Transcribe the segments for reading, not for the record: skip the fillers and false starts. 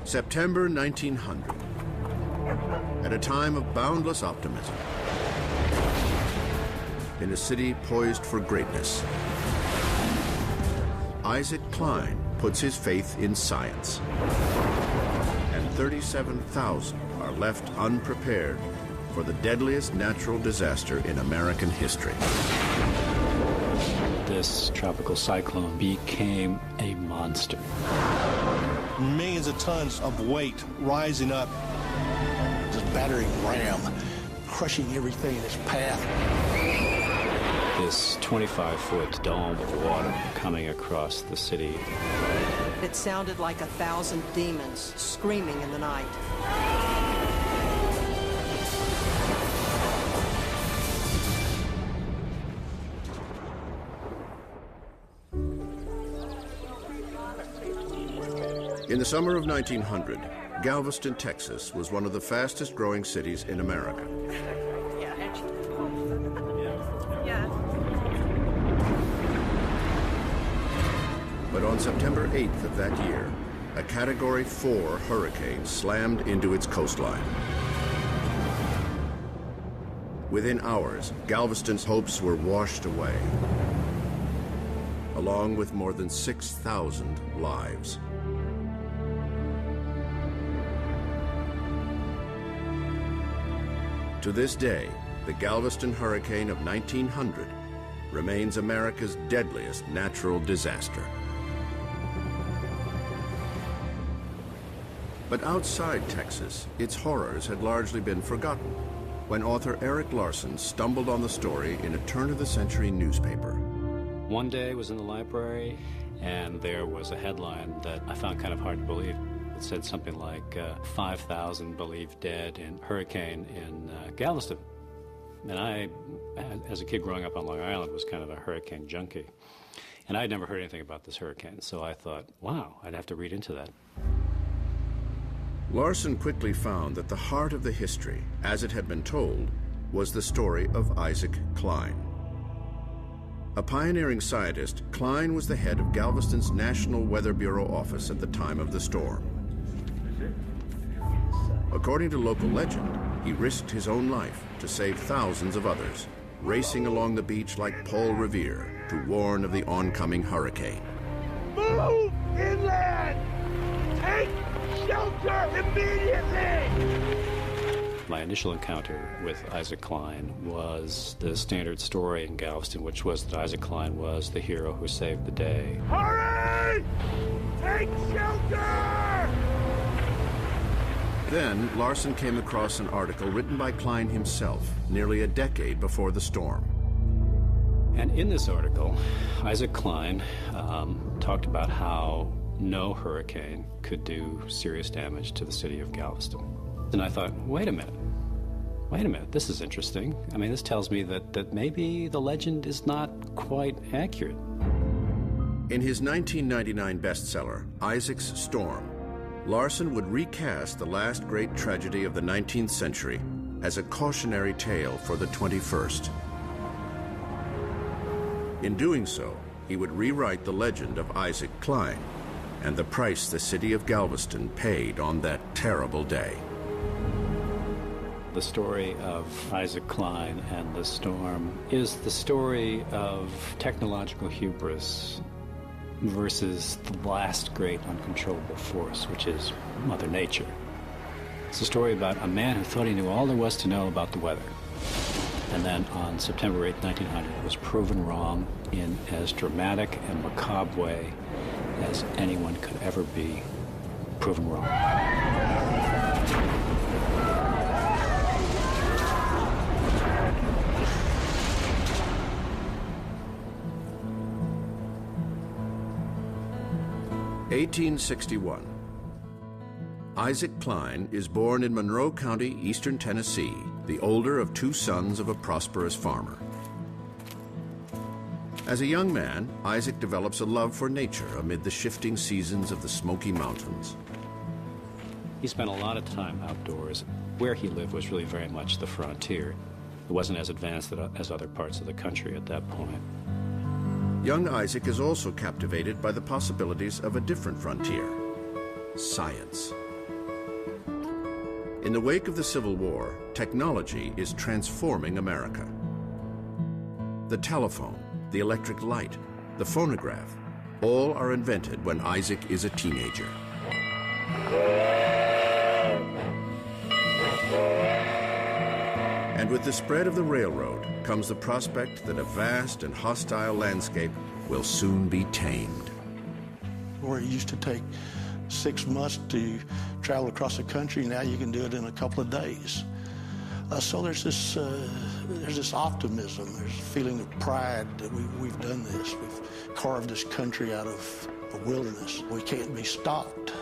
September 1900. At a time of boundless optimism. In a city poised for greatness. Isaac Klein puts his faith in science. And 37,000 are left unprepared for the deadliest natural disaster in American history. This tropical cyclone became a monster. Millions of tons of weight rising up. This battering ram, crushing everything in its path. This 25-foot dome of water coming across the city. It sounded like 1,000 demons screaming in the night. In the summer of 1900, Galveston, Texas was one of the fastest growing cities in America. But on September 8th of that year, a Category 4 hurricane slammed into its coastline. Within hours, Galveston's hopes were washed away, along with more than 6,000 lives. To this day, the Galveston hurricane of 1900 remains America's deadliest natural disaster. But outside Texas, its horrors had largely been forgotten when author Erik Larson stumbled on the story in a turn-of-the-century newspaper. One day I was in the library, and there was a headline that I found kind of hard to believe. It said something like 5,000 believed dead in hurricane in Galveston. And I, as a kid growing up on Long Island, was kind of a hurricane junkie. And I'd never heard anything about this hurricane, so I thought, wow, I'd have to read into that. Larson quickly found that the heart of the history, as it had been told, was the story of Isaac Klein. A pioneering scientist, Klein was the head of Galveston's National Weather Bureau office at the time of the storm. According to local legend, he risked his own life to save thousands of others, racing along the beach like Paul Revere to warn of the oncoming hurricane. Move inland! Take shelter immediately! My initial encounter with Isaac Klein was the standard story in Galveston, which was that Isaac Klein was the hero who saved the day. Hurry! Take shelter! Then, Larson came across an article written by Klein himself, nearly a decade before the storm. And in this article, Isaac Klein talked about how no hurricane could do serious damage to the city of Galveston. And I thought, wait a minute, this is interesting. I mean, this tells me that maybe the legend is not quite accurate. In his 1999 bestseller, Isaac's Storm, Larson would recast the last great tragedy of the 19th century as a cautionary tale for the 21st. In doing so, he would rewrite the legend of Isaac Klein and the price the city of Galveston paid on that terrible day. The story of Isaac Klein and the storm is the story of technological hubris versus the last great uncontrollable force, which is Mother Nature. It's a story about a man who thought he knew all there was to know about the weather. And then on September 8, 1900, was proven wrong in as dramatic and macabre way as anyone could ever be proven wrong. (1861). Isaac Klein is born in Monroe County, eastern Tennessee, the older of two sons of a prosperous farmer. As a young man, Isaac develops a love for nature amid the shifting seasons of the Smoky Mountains. He spent a lot of time outdoors. Where he lived was really very much the frontier. It wasn't as advanced as other parts of the country at that point. Young Isaac is also captivated by the possibilities of a different frontier, science. In the wake of the Civil War, technology is transforming America. The telephone, the electric light, the phonograph, all are invented when Isaac is a teenager. And with the spread of the railroad comes the prospect that a vast and hostile landscape will soon be tamed. Where it used to take 6 months to travel across the country, now you can do it in a couple of days. So there's this optimism, there's a feeling of pride that we've done this. We've carved this country out of a wilderness. We can't be stopped.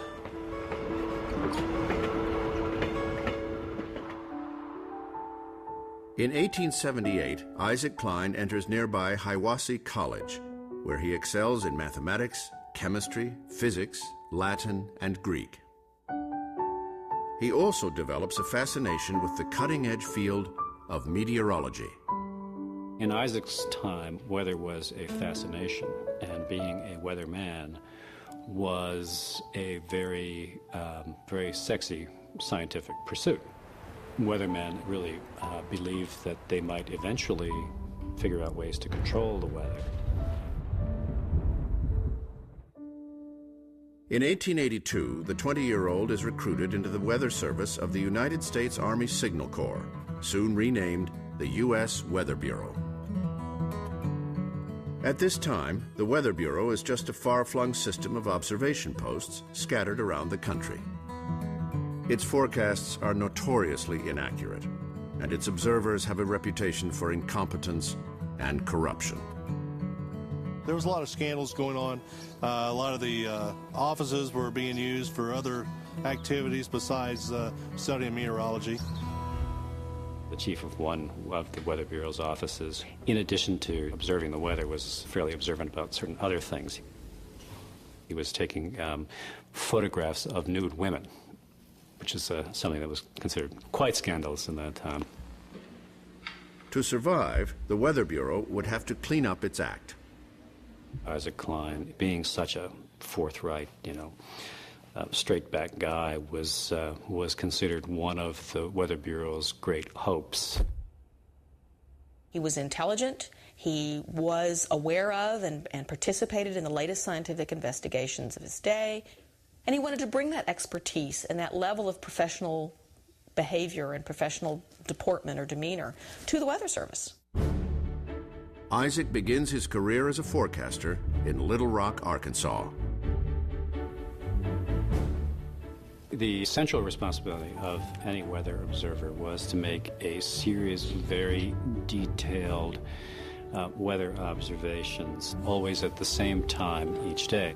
In 1878, Isaac Klein enters nearby Hiwassee College, where he excels in mathematics, chemistry, physics, Latin, and Greek. He also develops a fascination with the cutting-edge field of meteorology. In Isaac's time, weather was a fascination, and being a weatherman was a very, very sexy scientific pursuit. Weathermen really believed that they might eventually figure out ways to control the weather. In 1882, the 20-year-old is recruited into the weather service of the United States Army Signal Corps, soon renamed the U.S. Weather Bureau. At this time, the Weather Bureau is just a far-flung system of observation posts scattered around the country. Its forecasts are notoriously inaccurate, and its observers have a reputation for incompetence and corruption. There was a lot of scandals going on. A lot of the offices were being used for other activities besides studying meteorology. The chief of one of the Weather Bureau's offices, in addition to observing the weather, was fairly observant about certain other things. He was taking photographs of nude women, which is something that was considered quite scandalous in that time. To survive, the Weather Bureau would have to clean up its act. Isaac Klein, being such a forthright, straight-back guy, was considered one of the Weather Bureau's great hopes. He was intelligent. He was aware of and participated in the latest scientific investigations of his day. And he wanted to bring that expertise and that level of professional behavior and professional deportment or demeanor to the Weather Service. Isaac begins his career as a forecaster in Little Rock, Arkansas. The central responsibility of any weather observer was to make a series of very detailed weather observations, always at the same time each day.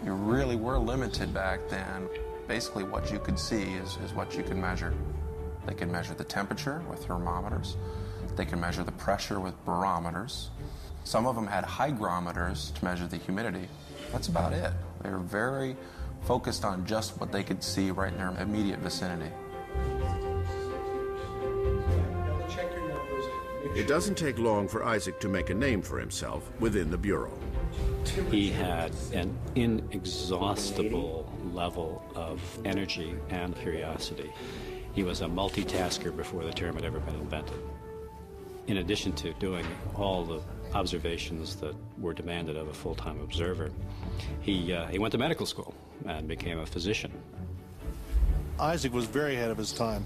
You really were limited back then. Basically what you could see is what you could measure. They could measure the temperature with thermometers. They could measure the pressure with barometers. Some of them had hygrometers to measure the humidity. That's about it. They were very focused on just what they could see right in their immediate vicinity. It doesn't take long for Isaac to make a name for himself within the Bureau. He had an inexhaustible level of energy and curiosity. He was a multitasker before the term had ever been invented. In addition to doing all the observations that were demanded of a full-time observer, he went to medical school and became a physician. Isaac was very ahead of his time.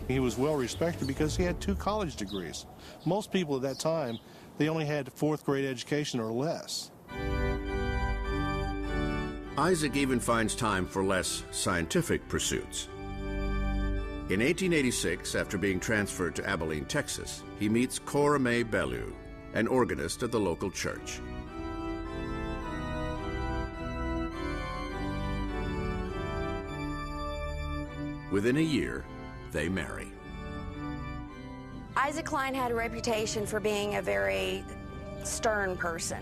He was well respected because he had 2 college degrees. Most people at that time, they only had 4th grade education or less. Isaac even finds time for less scientific pursuits. In 1886, after being transferred to Abilene, Texas, he meets Cora May Bellew, an organist at the local church. Within a year, they marry. Isaac Klein had a reputation for being a very stern person.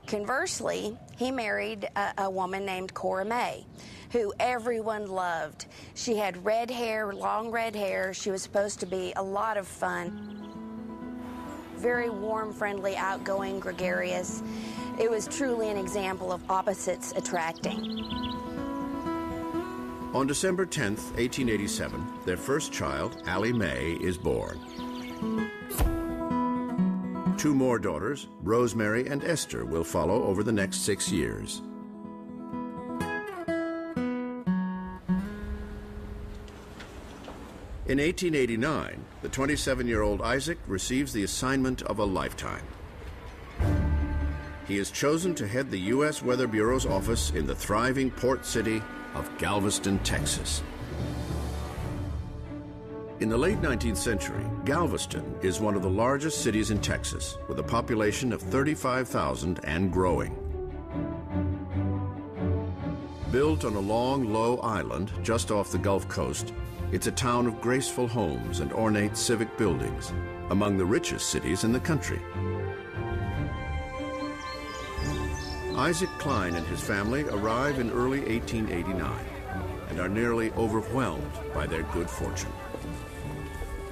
Conversely, he married a woman named Cora May, who everyone loved. She had red hair, long red hair. She was supposed to be a lot of fun. Very warm, friendly, outgoing, gregarious. It was truly an example of opposites attracting. On December 10th, 1887, their first child, Allie Mae, is born. 2 more daughters, Rosemary and Esther, will follow over the next 6 years. In 1889, the 27-year-old Isaac receives the assignment of a lifetime. He is chosen to head the U.S. Weather Bureau's office in the thriving port city of Galveston, Texas. In the late 19th century, Galveston is one of the largest cities in Texas, with a population of 35,000 and growing. Built on a long, low island just off the Gulf Coast, it's a town of graceful homes and ornate civic buildings, among the richest cities in the country. Isaac Klein and his family arrive in early 1889 and are nearly overwhelmed by their good fortune.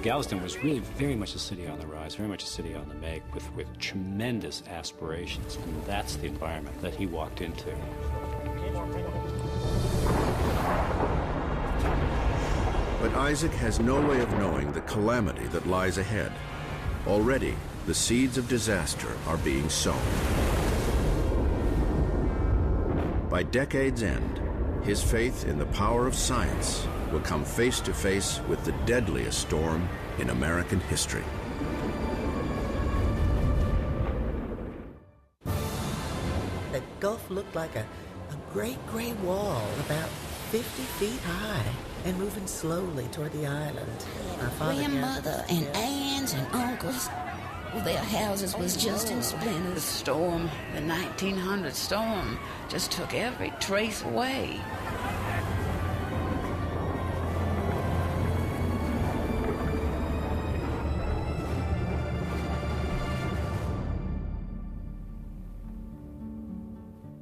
Galveston was really very much a city on the rise, very much a city on the make, with tremendous aspirations, and that's the environment that he walked into. But Isaac has no way of knowing the calamity that lies ahead. Already, the seeds of disaster are being sown. By decade's end, his faith in the power of science will come face to face with the deadliest storm in American history. The Gulf looked like a great gray wall about 50 feet high and moving slowly toward the island. My grandmother and aunts and uncles, well, their houses was just in splinters. The storm, the 1900 storm, just took every trace away.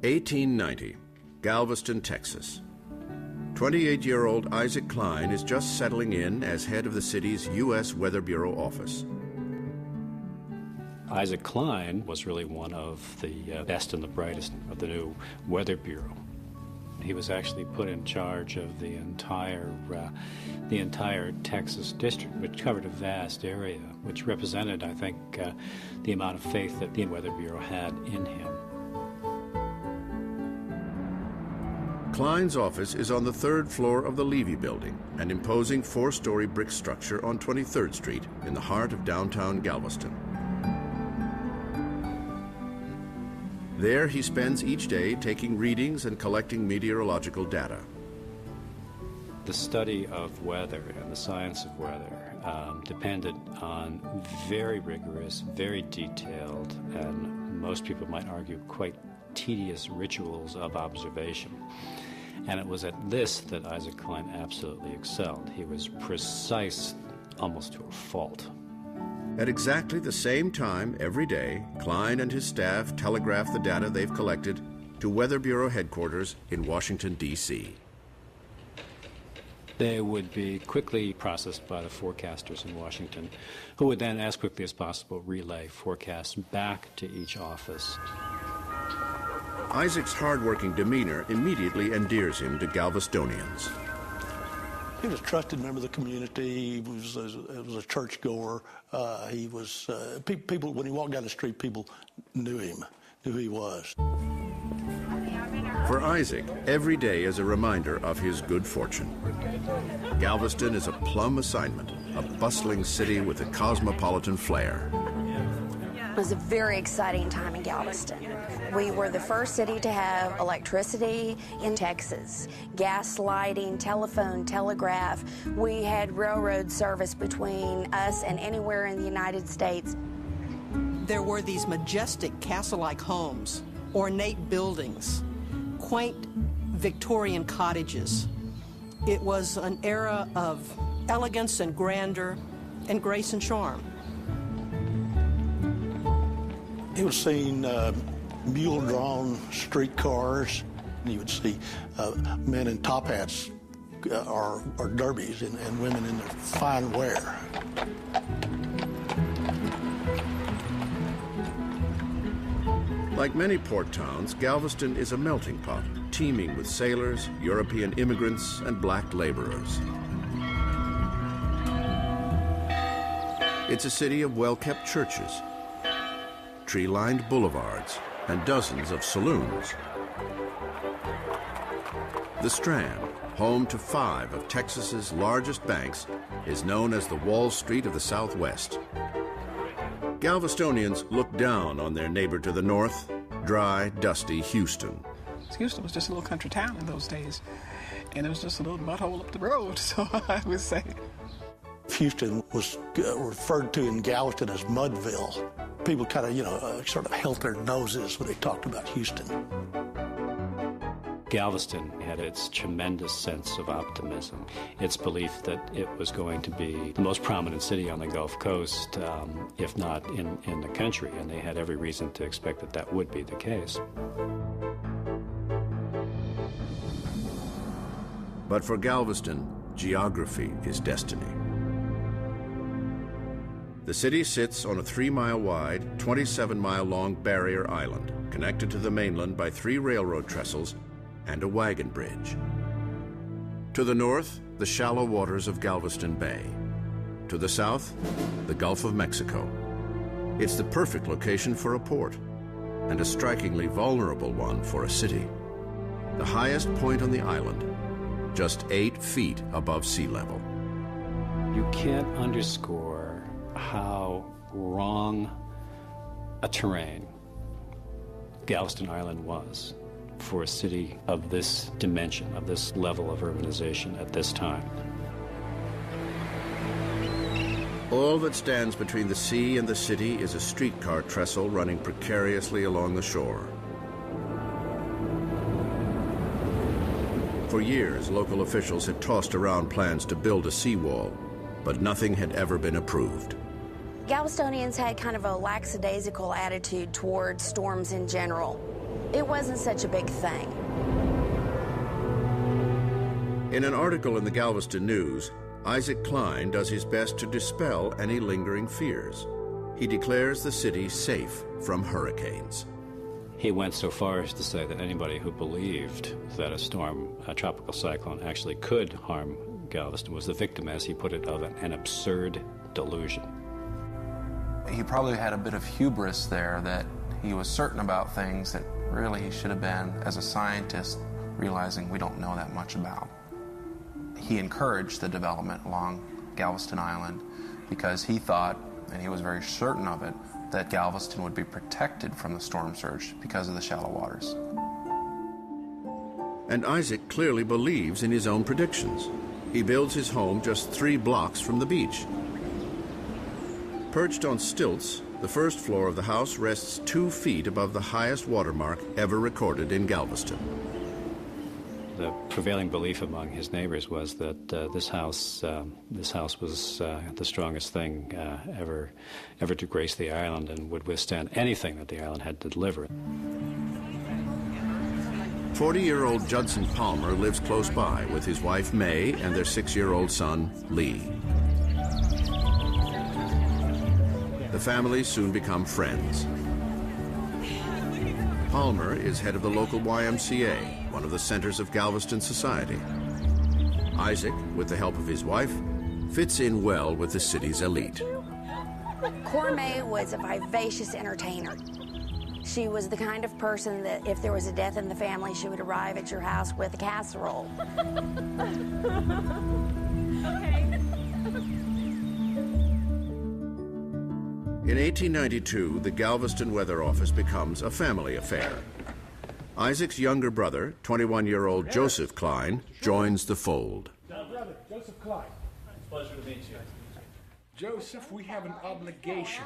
(1890), Galveston, Texas. 28-year-old Isaac Klein is just settling in as head of the city's U.S. Weather Bureau office. Isaac Klein was really one of the best and the brightest of the new Weather Bureau. He was actually put in charge of the entire Texas district, which covered a vast area, which represented, I think, the amount of faith that the Weather Bureau had in him. Klein's office is on the 3rd floor of the Levy Building, an imposing 4-story brick structure on 23rd Street in the heart of downtown Galveston. There he spends each day taking readings and collecting meteorological data. The study of weather and the science of weather depended on very rigorous, very detailed, and most people might argue quite tedious rituals of observation. And it was at this that Isaac Klein absolutely excelled. He was precise almost to a fault. At exactly the same time every day, Klein and his staff telegraph the data they've collected to Weather Bureau headquarters in Washington, D.C. They would be quickly processed by the forecasters in Washington, who would then, as quickly as possible, relay forecasts back to each office. Isaac's hard-working demeanor immediately endears him to Galvestonians. He was a trusted member of the community. He was a churchgoer. He was people. When he walked down the street, people knew him, knew who he was. For Isaac, every day is a reminder of his good fortune. Galveston is a plum assignment, a bustling city with a cosmopolitan flair. It was a very exciting time in Galveston. We were the first city to have electricity in Texas, gas lighting, telephone, telegraph. We had railroad service between us and anywhere in the United States. There were these majestic castle-like homes, ornate buildings, quaint Victorian cottages. It was an era of elegance and grandeur and grace and charm. He was seeing mule-drawn streetcars. You would see men in top hats or derbies and women in their fine wear. Like many port towns, Galveston is a melting pot, teeming with sailors, European immigrants, and black laborers. It's a city of well-kept churches, tree-lined boulevards, and dozens of saloons. The Strand, home to 5 of Texas's largest banks, is known as the Wall Street of the Southwest. Galvestonians look down on their neighbor to the north, dry, dusty Houston. Houston was just a little country town in those days, and it was just a little butthole up the road, so I would say. Houston was referred to in Galveston as Mudville. People kind of, sort of held their noses when they talked about Houston. Galveston had its tremendous sense of optimism, its belief that it was going to be the most prominent city on the Gulf Coast, if not in the country, and they had every reason to expect that that would be the case. But for Galveston, geography is destiny. The city sits on a 3-mile-wide, 27-mile-long barrier island, connected to the mainland by 3 railroad trestles and a wagon bridge. To the north, the shallow waters of Galveston Bay. To the south, the Gulf of Mexico. It's the perfect location for a port, and a strikingly vulnerable one for a city. The highest point on the island, just 8 feet above sea level. You can't underscore how wrong a terrain Galveston Island was for a city of this dimension, of this level of urbanization at this time. All that stands between the sea and the city is a streetcar trestle running precariously along the shore. For years, local officials had tossed around plans to build a seawall, but nothing had ever been approved. Galvestonians had kind of a lackadaisical attitude toward storms in general. It wasn't such a big thing. In an article in the Galveston News, Isaac Klein does his best to dispel any lingering fears. He declares the city safe from hurricanes. He went so far as to say that anybody who believed that a storm, a tropical cyclone, actually could harm Galveston was the victim, as he put it, of an absurd delusion. He probably had a bit of hubris there, that he was certain about things that really he should have been, as a scientist, realizing we don't know that much about. He encouraged the development along Galveston Island because he thought, and he was very certain of it, that Galveston would be protected from the storm surge because of the shallow waters. And Isaac clearly believes in his own predictions. He builds his home just 3 blocks from the beach. Perched on stilts, the first floor of the house rests 2 feet above the highest watermark ever recorded in Galveston. The prevailing belief among his neighbors was that this house was the strongest thing ever to grace the island, and would withstand anything that the island had to deliver. 40-year-old Judson Palmer lives close by with his wife May and their 6-year-old son Lee. The families soon become friends. Palmer is head of the local YMCA, one of the centers of Galveston society. Isaac, with the help of his wife, fits in well with the city's elite. Cora May was a vivacious entertainer. She was the kind of person that if there was a death in the family, she would arrive at your house with a casserole. In 1892, the Galveston Weather Office becomes a family affair. Isaac's younger brother, 21-year-old Joseph Klein, joins the fold. Brother, Joseph Klein. It's a pleasure to meet you. Joseph, we have an obligation.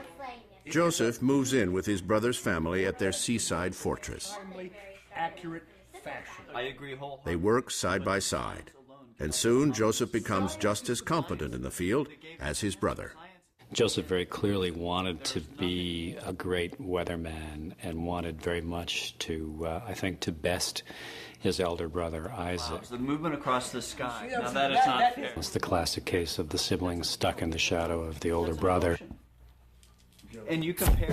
Joseph moves in with his brother's family at their seaside fortress. Timely, accurate fashion. I agree wholeheartedly. They work side by side, and soon Joseph becomes just as competent in the field as his brother. Joseph very clearly wanted to be a great weatherman and wanted very much to, I think, to best his elder brother, Isaac. Wow, so the movement across the sky. Now that is not fair. It's the classic case of the siblings stuck in the shadow of the older brother. And you compare...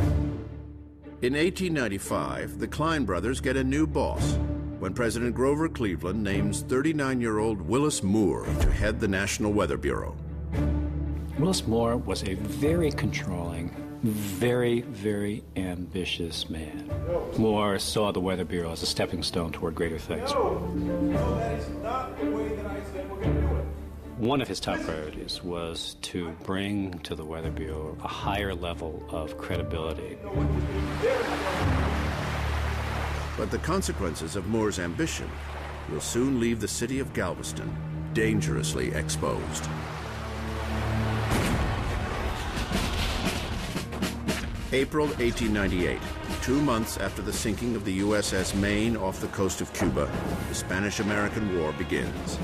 In 1895, the Klein brothers get a new boss, when President Grover Cleveland names 39-year-old Willis Moore to head the National Weather Bureau. Willis Moore was a very controlling, very, very ambitious man. Moore saw the Weather Bureau as a stepping stone toward greater things. No, that is not the way that I said we're going to do it. One of his top priorities was to bring to the Weather Bureau a higher level of credibility. But the consequences of Moore's ambition will soon leave the city of Galveston dangerously exposed. April 1898, 2 months after the sinking of the USS Maine off the coast of Cuba, the Spanish-American War begins.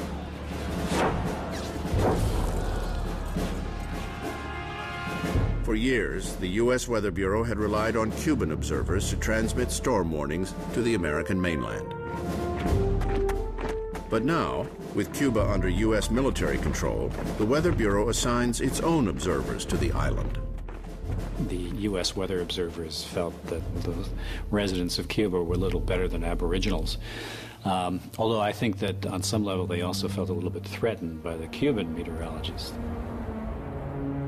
For years, the U.S. Weather Bureau had relied on Cuban observers to transmit storm warnings to the American mainland. But now, with Cuba under U.S. military control, the Weather Bureau assigns its own observers to the island. The U.S. weather observers felt that the residents of Cuba were little better than aboriginals. Although I think that on some level they also felt a little bit threatened by the Cuban meteorologists.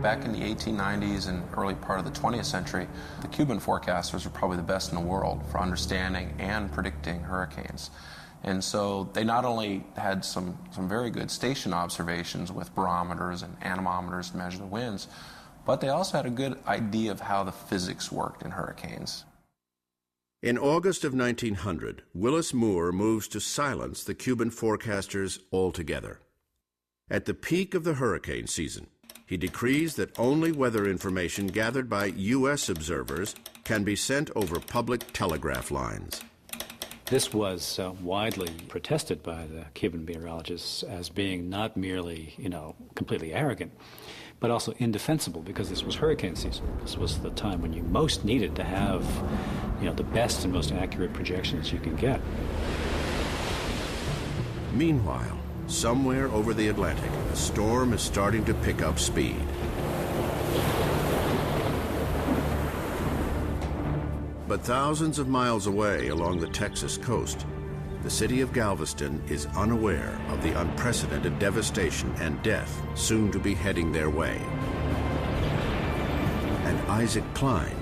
Back in the 1890s and early part of the 20th century, the Cuban forecasters were probably the best in the world for understanding and predicting hurricanes. And so they not only had some very good station observations with barometers and anemometers to measure the winds, but they also had a good idea of how the physics worked in hurricanes. In August of 1900, Willis Moore moves to silence the Cuban forecasters altogether. At the peak of the hurricane season, he decrees that only weather information gathered by U.S. observers can be sent over public telegraph lines. This was widely protested by the Cuban meteorologists as being not merely, completely arrogant, but also indefensible, because this was hurricane season. This was the time when you most needed to have, the best and most accurate projections you can get. Meanwhile, somewhere over the Atlantic, a storm is starting to pick up speed. But thousands of miles away along the Texas coast, the city of Galveston is unaware of the unprecedented devastation and death soon to be heading their way. And Isaac Klein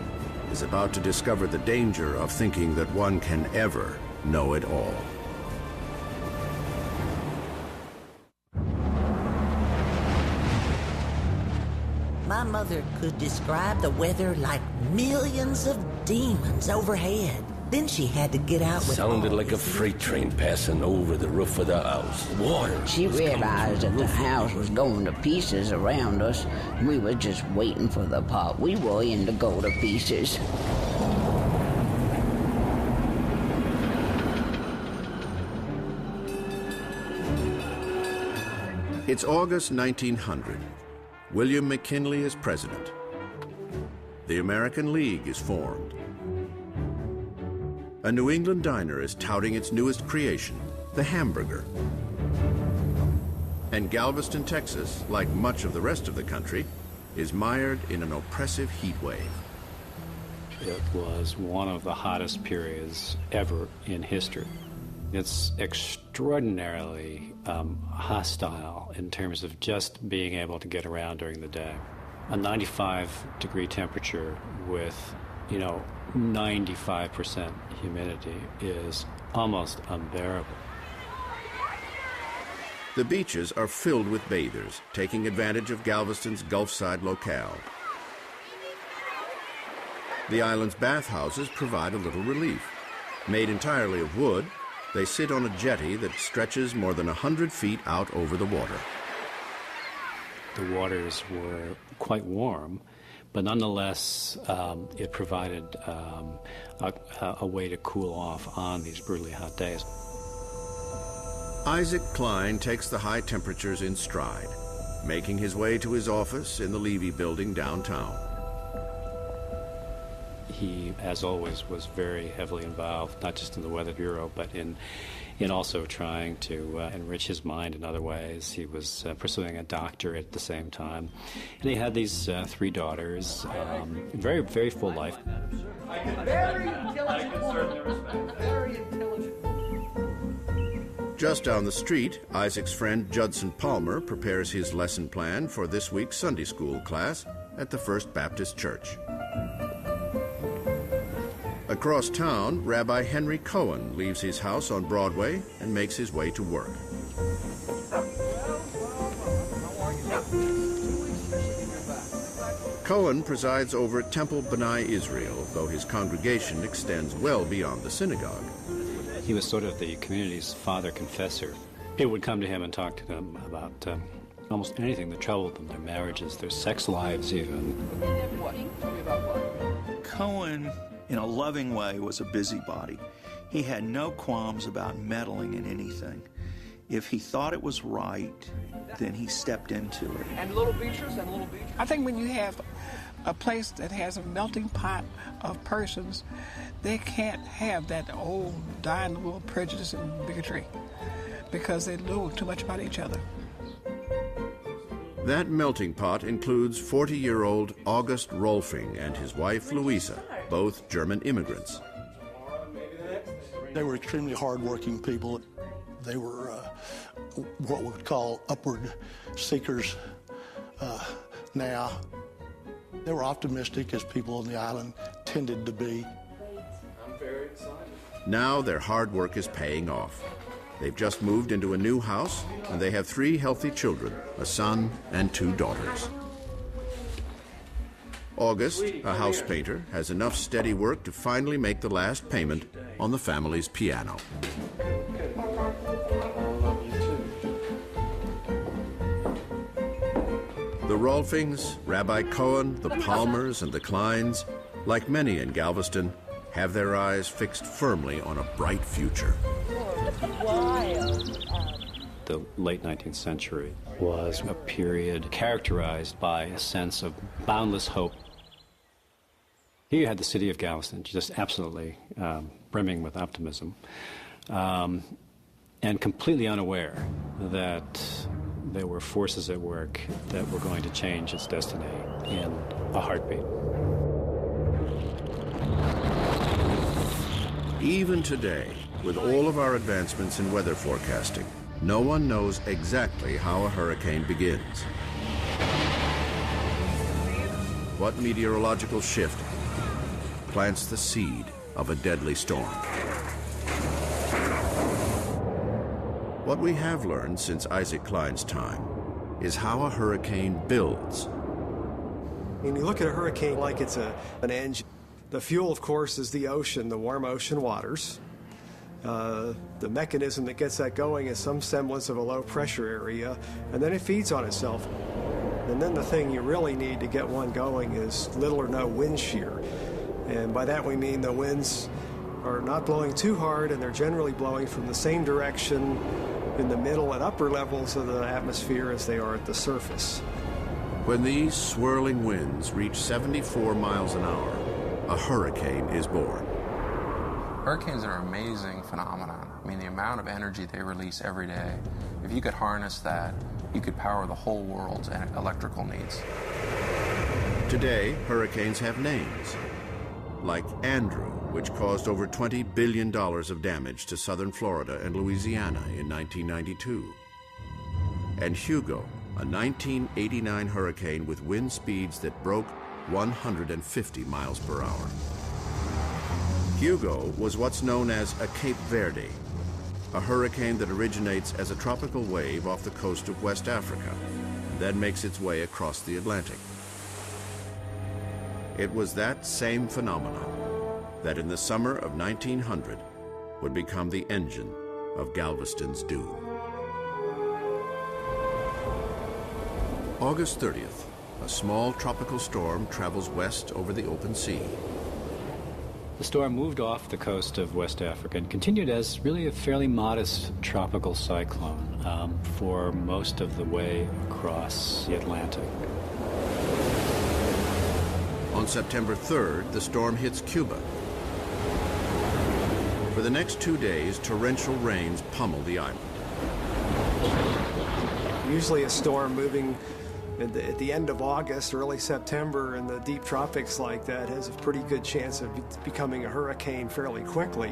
is about to discover the danger of thinking that one can ever know it all. My mother could describe the weather like millions of demons overhead. Then she had to get out with... Sounded like a freight train passing over the roof of the house. Water. She realized that the house was going to pieces around us. We were just waiting for the part we were in to go to pieces. It's August 1900. William McKinley is president. The American League is formed. A New England diner is touting its newest creation, the hamburger. And Galveston, Texas, like much of the rest of the country, is mired in an oppressive heat wave. It was one of the hottest periods ever in history. It's extraordinarily hostile in terms of just being able to get around during the day. A 95-degree temperature with, 95% humidity is almost unbearable. The beaches are filled with bathers, taking advantage of Galveston's Gulfside locale. The island's bathhouses provide a little relief. Made entirely of wood, they sit on a jetty that stretches more than 100 feet out over the water. The waters were quite warm, but nonetheless, it provided a way to cool off on these brutally hot days. Isaac Klein takes the high temperatures in stride, making his way to his office in the Levy building downtown. He, as always, was very heavily involved, not just in the Weather Bureau, but in also trying to enrich his mind in other ways. He was pursuing a doctorate at the same time. And he had these 3 daughters, very, very full life. Very intelligent woman. Very intelligent. Just down the street, Isaac's friend Judson Palmer prepares his lesson plan for this week's Sunday school class at the First Baptist Church. Across town, Rabbi Henry Cohen leaves his house on Broadway and makes his way to work. Cohen presides over Temple B'nai Israel, though his congregation extends well beyond the synagogue. He was sort of the community's father confessor. People would come to him and talk to them about almost anything that troubled them, their marriages, their sex lives even. Cohen, in a loving way, was a busybody. He had no qualms about meddling in anything. If he thought it was right, then he stepped into it. And little beaches and little beaches. I think when you have a place that has a melting pot of persons, they can't have that old dying-in-the-wool prejudice and bigotry because they know too much about each other. That melting pot includes 40-year-old August Rolfing and his wife Louisa, both German immigrants. They were extremely hardworking people. They were what we would call upward seekers now. They were optimistic, as people on the island tended to be. I'm very excited. Now their hard work is paying off. They've just moved into a new house, and they have 3 healthy children, a son and 2 daughters. August, a house painter, has enough steady work to finally make the last payment on the family's piano. The Rolfings, Rabbi Cohen, the Palmers, and the Kleins, like many in Galveston, have their eyes fixed firmly on a bright future. The late 19th century was a period characterized by a sense of boundless hope. Here you had the city of Galveston, just absolutely brimming with optimism, and completely unaware that there were forces at work that were going to change its destiny in a heartbeat. Even today, with all of our advancements in weather forecasting, no one knows exactly how a hurricane begins. What meteorological shift plants the seed of a deadly storm? What we have learned since Isaac Klein's time is how a hurricane builds. When you look at a hurricane like it's an engine, the fuel, of course, is the ocean, the warm ocean waters. The mechanism that gets that going is some semblance of a low-pressure area, and then it feeds on itself. And then the thing you really need to get one going is little or no wind shear. And by that we mean the winds are not blowing too hard, and they're generally blowing from the same direction in the middle and upper levels of the atmosphere as they are at the surface. When these swirling winds reach 74 miles an hour, a hurricane is born. Hurricanes are an amazing phenomenon. I mean, the amount of energy they release every day, if you could harness that, you could power the whole world's electrical needs. Today, hurricanes have names, like Andrew, which caused over $20 billion of damage to southern Florida and Louisiana in 1992. And Hugo, a 1989 hurricane with wind speeds that broke 150 miles per hour. Hugo was what's known as a Cape Verde, a hurricane that originates as a tropical wave off the coast of West Africa, and then makes its way across the Atlantic. It was that same phenomenon that in the summer of 1900 would become the engine of Galveston's doom. August 30th, a small tropical storm travels west over the open sea. The storm moved off the coast of West Africa and continued as really a fairly modest tropical cyclone for most of the way across the Atlantic. On September 3rd, the storm hits Cuba. For the next 2 days, torrential rains pummel the island. Usually a storm moving at the end of August, early September, in the deep tropics like that has a pretty good chance of becoming a hurricane fairly quickly.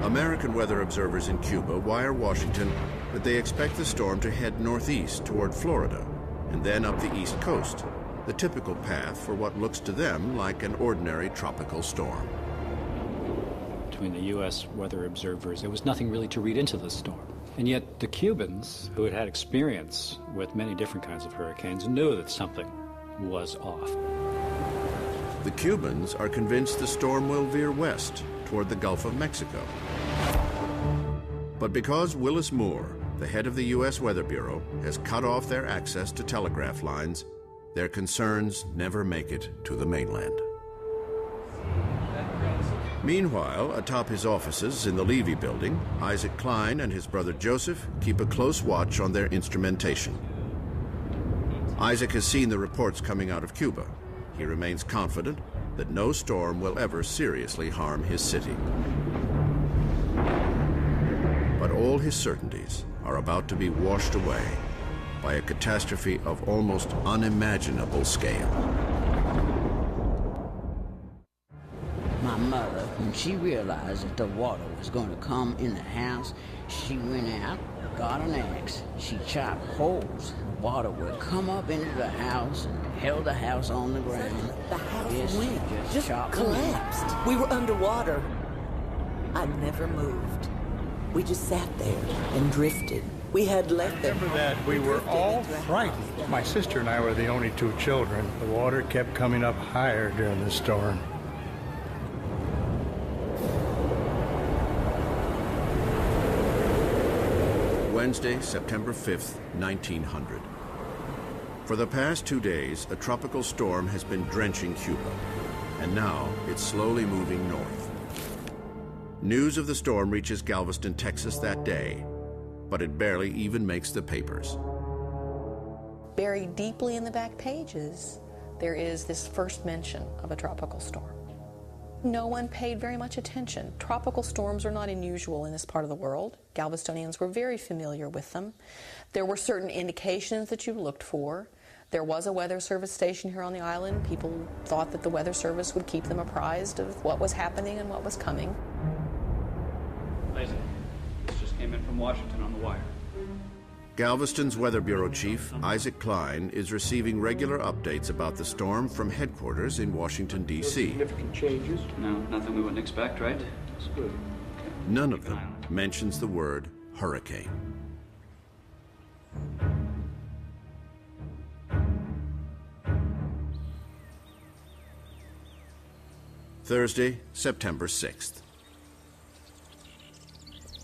A American weather observers in Cuba wire Washington that they expect the storm to head northeast toward Florida and then up the east coast, the typical path for what looks to them like an ordinary tropical storm. Between the U.S. weather observers, there was nothing really to read into the storm. And yet the Cubans, who had had experience with many different kinds of hurricanes, knew that something was off. The Cubans are convinced the storm will veer west toward the Gulf of Mexico. But because Willis Moore, the head of the U.S. Weather Bureau, has cut off their access to telegraph lines, their concerns never make it to the mainland. Meanwhile, atop his offices in the Levy building, Isaac Klein and his brother Joseph keep a close watch on their instrumentation. Isaac has seen the reports coming out of Cuba. He remains confident that no storm will ever seriously harm his city. But all his certainties are about to be washed away by a catastrophe of almost unimaginable scale. My mother, when she realized that the water was going to come in the house, she went out, got an axe. She chopped holes. Water would come up into the house and held the house on the ground. The house Yes, just collapsed. We were underwater. I never moved. We just sat there and drifted. We had left them. Remember that we were all frightened. My sister and I were the only two children. The water kept coming up higher during the storm. Wednesday, September 5th, 1900. For the past 2 days, a tropical storm has been drenching Cuba, and now it's slowly moving north. News of the storm reaches Galveston, Texas that day, but it barely even makes the papers. Buried deeply in the back pages, there is this first mention of a tropical storm. No one paid very much attention. Tropical storms are not unusual in this part of the world. Galvestonians were very familiar with them. There were certain indications that you looked for. There was a weather service station here on the island. People thought that the weather service would keep them apprised of what was happening and what was coming. Isaac, this just came in from Washington on the wire. Galveston's Weather Bureau Chief, Isaac Klein, is receiving regular updates about the storm from headquarters in Washington, D.C. Significant changes? No, nothing we wouldn't expect, right? That's good. None of them mentions the word hurricane. Thursday, September 6th.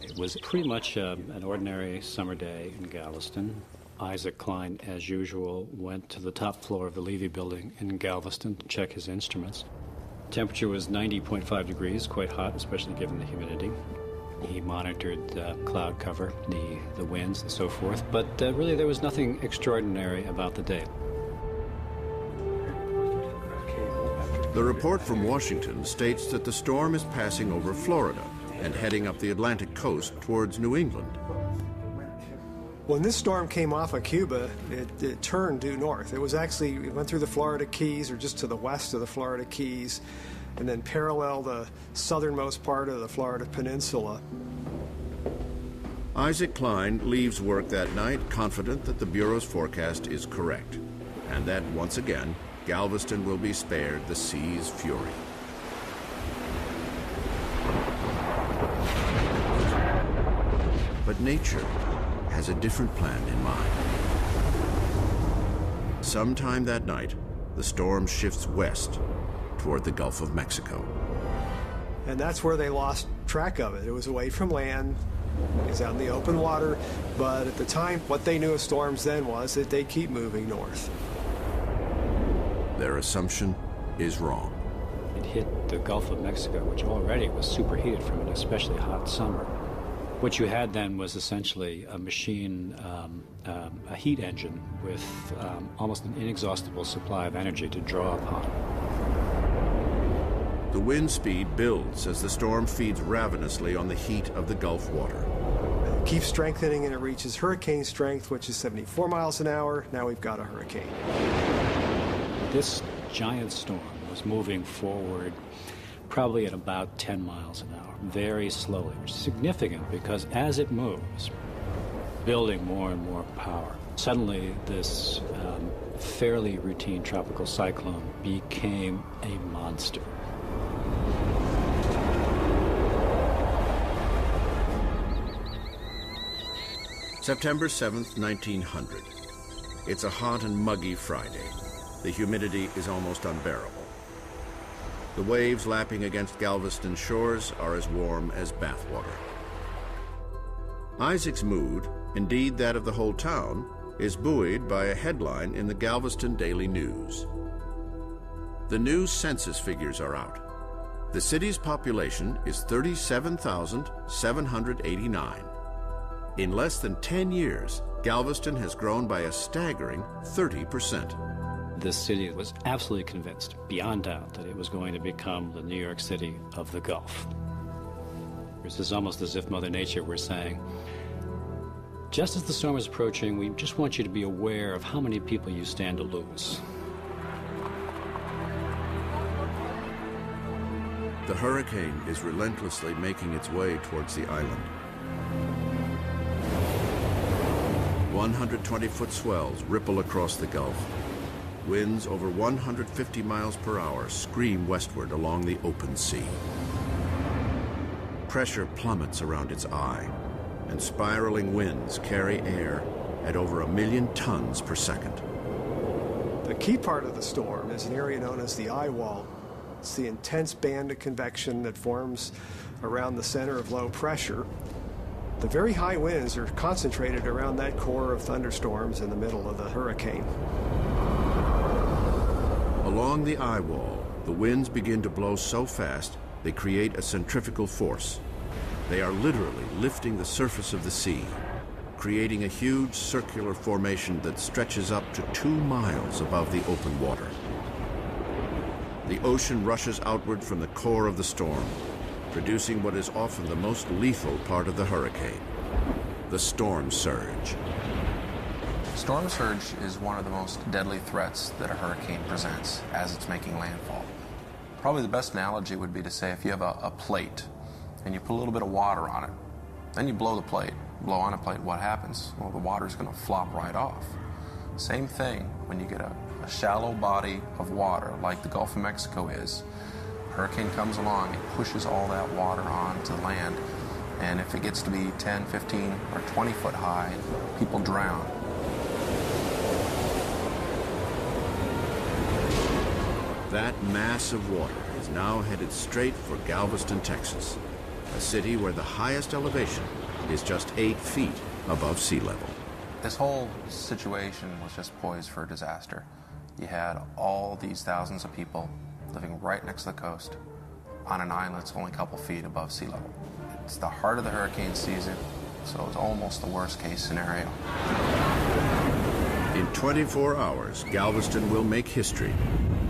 It was pretty much an ordinary summer day in Galveston. Isaac Klein, as usual, went to the top floor of the Levy building in Galveston to check his instruments. Temperature was 90.5 degrees, quite hot, especially given the humidity. He monitored the cloud cover, the winds, and so forth, but really there was nothing extraordinary about the day. The report from Washington states that the storm is passing over Florida and heading up the Atlantic coast towards New England. When this storm came off of Cuba, it turned due north. It went through the Florida Keys, or just to the west of the Florida Keys, and then paralleled the southernmost part of the Florida Peninsula. Isaac Klein leaves work that night confident that the Bureau's forecast is correct, and that, once again, Galveston will be spared the sea's fury. But nature has a different plan in mind. Sometime that night, the storm shifts west toward the Gulf of Mexico. And that's where they lost track of it. It was away from land, it was out in the open water, but at the time, what they knew of storms then was that they keep moving north. Their assumption is wrong. It hit the Gulf of Mexico, which already was superheated from an especially hot summer. What you had then was essentially a machine, a heat engine with almost an inexhaustible supply of energy to draw upon. The wind speed builds as the storm feeds ravenously on the heat of the Gulf water. It keeps strengthening and it reaches hurricane strength, which is 74 miles an hour. Now we've got a hurricane. This giant storm was moving forward probably at about 10 miles an hour, very slowly, which is significant because as it moves, building more and more power, suddenly this fairly routine tropical cyclone became a monster. September 7th, 1900. It's a hot and muggy Friday. The humidity is almost unbearable. The waves lapping against Galveston shores are as warm as bathwater. Isaac's mood, indeed that of the whole town, is buoyed by a headline in the Galveston Daily News. The new census figures are out. The city's population is 37,789. In less than 10 years, Galveston has grown by a staggering 30%. The city was absolutely convinced, beyond doubt, that it was going to become the New York City of the Gulf. It's almost as if Mother Nature were saying, just as the storm is approaching, we just want you to be aware of how many people you stand to lose. The hurricane is relentlessly making its way towards the island. 120-foot swells ripple across the Gulf. Winds over 150 miles per hour scream westward along the open sea. Pressure plummets around its eye, and spiraling winds carry air at over 1 million tons per second. The key part of the storm is an area known as the eye wall. It's the intense band of convection that forms around the center of low pressure. The very high winds are concentrated around that core of thunderstorms in the middle of the hurricane. Along the eye wall, the winds begin to blow so fast they create a centrifugal force. They are literally lifting the surface of the sea, creating a huge circular formation that stretches up to 2 miles above the open water. The ocean rushes outward from the core of the storm, producing what is often the most lethal part of the hurricane, the storm surge. Storm surge is one of the most deadly threats that a hurricane presents as it's making landfall. Probably the best analogy would be to say if you have a plate and you put a little bit of water on it, then you blow the plate, blow on a plate, what happens? Well, the water's going to flop right off. Same thing when you get a shallow body of water like the Gulf of Mexico is. Hurricane comes along, it pushes all that water onto land, and if it gets to be 10, 15, or 20 foot high, people drown. That mass of water is now headed straight for Galveston, Texas, a city where the highest elevation is just 8 feet above sea level. This whole situation was just poised for a disaster. You had all these thousands of people living right next to the coast on an island that's only a couple feet above sea level. It's the heart of the hurricane season, so it's almost the worst case scenario. In 24 hours, Galveston will make history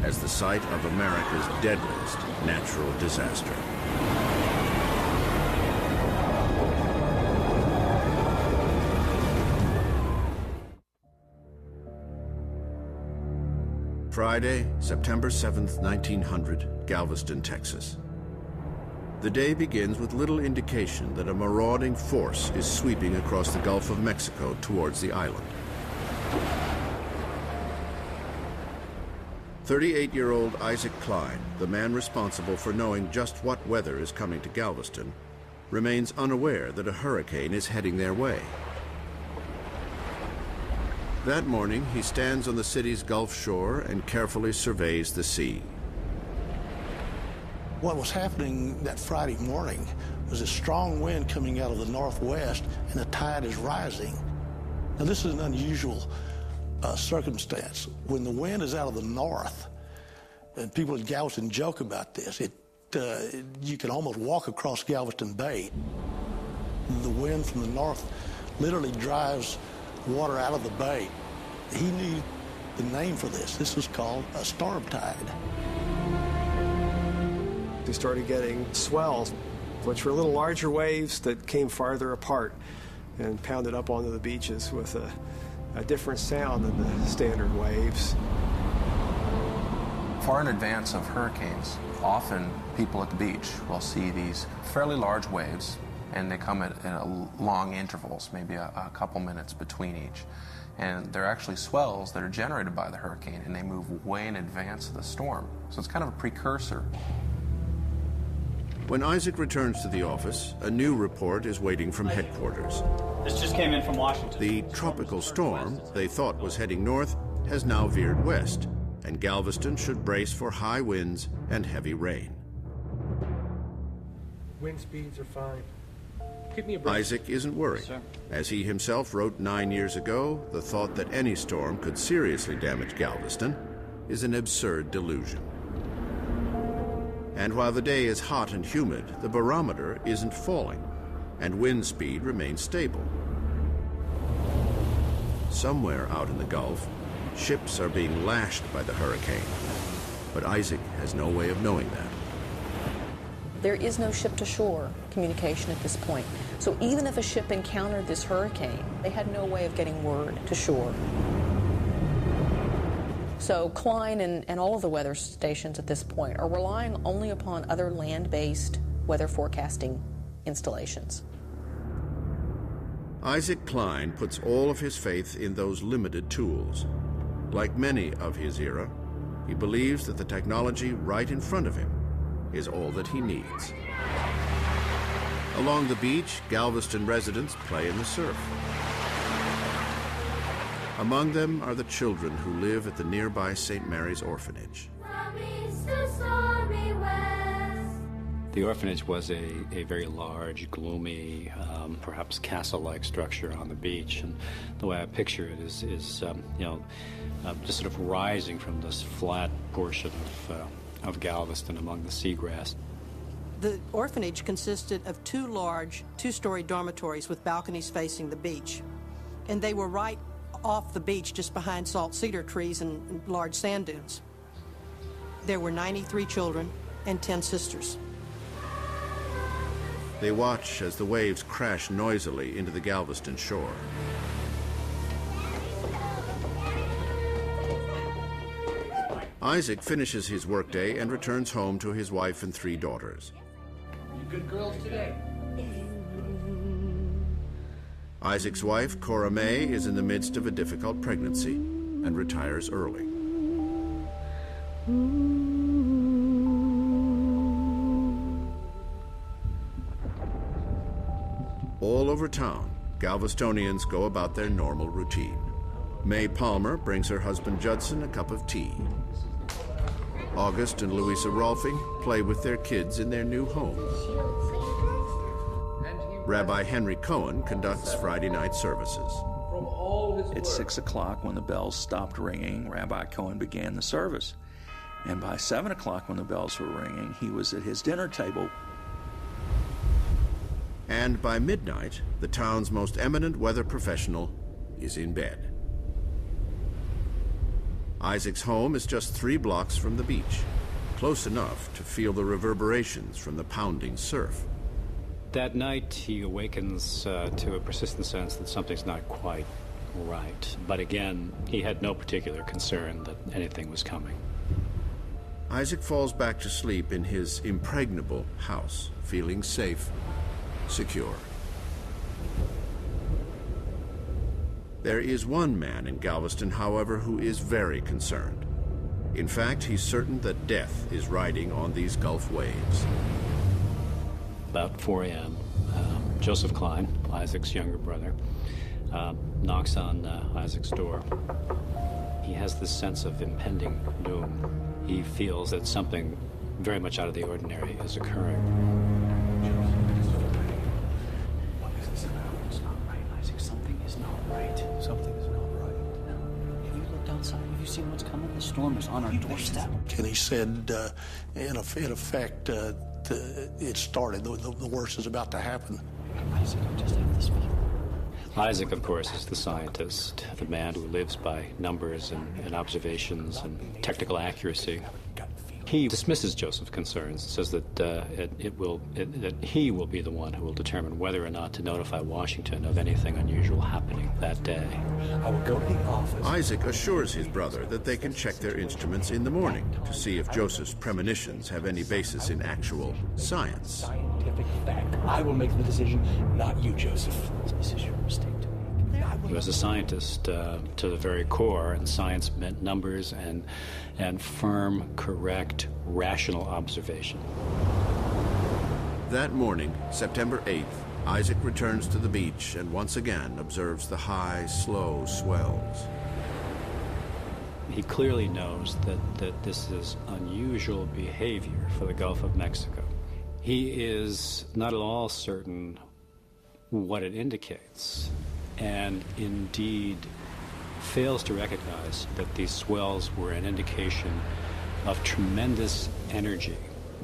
as the site of America's deadliest natural disaster. Friday, September 7th, 1900, Galveston, Texas. The day begins with little indication that a marauding force is sweeping across the Gulf of Mexico towards the island. 38-year-old Isaac Klein, the man responsible for knowing just what weather is coming to Galveston, remains unaware that a hurricane is heading their way. That morning, he stands on the city's Gulf shore and carefully surveys the sea. What was happening that Friday morning was a strong wind coming out of the northwest, and the tide is rising. Now, this is an unusual circumstance. When the wind is out of the north, and people in Galveston joke about this, you can almost walk across Galveston Bay. The wind from the north literally drives water out of the bay. He knew the name for this. This was called a storm tide. We started getting swells, which were little larger waves that came farther apart and pounded up onto the beaches with a different sound than the standard waves. Far in advance of hurricanes, often people at the beach will see these fairly large waves, and they come at long intervals, maybe a couple minutes between each. And they're actually swells that are generated by the hurricane, and they move way in advance of the storm. So it's kind of a precursor. When Isaac returns to the office, a new report is waiting from headquarters. This just came in from Washington. The tropical storm they thought was heading north has now veered west, and Galveston should brace for high winds and heavy rain. Wind speeds are fine. Isaac isn't worried. As he himself wrote 9 years ago, the thought that any storm could seriously damage Galveston is an absurd delusion. And while the day is hot and humid, the barometer isn't falling, and wind speed remains stable. Somewhere out in the Gulf, ships are being lashed by the hurricane, but Isaac has no way of knowing that. There is no ship-to-shore communication at this point. So even if a ship encountered this hurricane, they had no way of getting word to shore. So Klein and all of the weather stations at this point are relying only upon other land-based weather forecasting installations. Isaac Klein puts all of his faith in those limited tools. Like many of his era, he believes that the technology right in front of him is all that he needs. Along the beach, Galveston residents play in the surf. Among them are the children who live at the nearby St. Mary's Orphanage. The orphanage was a very large, gloomy, perhaps castle-like structure on the beach, and the way I picture it is just sort of rising from this flat portion of Galveston among the seagrass. The orphanage consisted of two large, two-story dormitories with balconies facing the beach, and they were right off the beach just behind salt cedar trees and large sand dunes. There were 93 children and 10 sisters. They watch as the waves crash noisily into the Galveston shore. Isaac finishes his workday and returns home to his wife and 3 daughters. You good girls today? Isaac's wife, Cora May, is in the midst of a difficult pregnancy and retires early. All over town, Galvestonians go about their normal routine. May Palmer brings her husband Judson a cup of tea. August and Louisa Rolfing play with their kids in their new home. Rabbi Henry Cohen conducts Friday night services. At 6 o'clock, when the bells stopped ringing, Rabbi Cohen began the service. And by 7 o'clock, when the bells were ringing, he was at his dinner table. And by midnight, the town's most eminent weather professional is in bed. Isaac's home is just 3 blocks from the beach, close enough to feel the reverberations from the pounding surf. That night, he awakens to a persistent sense that something's not quite right. But again, he had no particular concern that anything was coming. Isaac falls back to sleep in his impregnable house, feeling safe, secure. There is one man in Galveston, however, who is very concerned. In fact, he's certain that death is riding on these Gulf waves. About 4 a.m., Joseph Klein, Isaac's younger brother, knocks on Isaac's door. He has this sense of impending doom. He feels that something very much out of the ordinary is occurring. What is this about? It's not right, Isaac. Something is not right. Something is not right. Have you looked outside? Have you seen what's coming? The storm is on our doorstep. And he said, in effect, it started. The worst is about to happen. Isaac, I just have this feeling. Isaac, of course, is the scientist, the man who lives by numbers and observations and technical accuracy. He dismisses Joseph's concerns, says that that he will be the one who will determine whether or not to notify Washington of anything unusual happening that day. I will go to the office. Isaac assures his brother that they can check their instruments in the morning to see if Joseph's premonitions have any basis in actual science. Scientific fact. I will make the decision, not you, Joseph. This is your mistake to make. He was a scientist to the very core, and science meant numbers and firm, correct, rational observation. That morning, September 8th, Isaac returns to the beach and once again observes the high, slow swells. He clearly knows that this is unusual behavior for the Gulf of Mexico. He is not at all certain what it indicates, and indeed fails to recognize that these swells were an indication of tremendous energy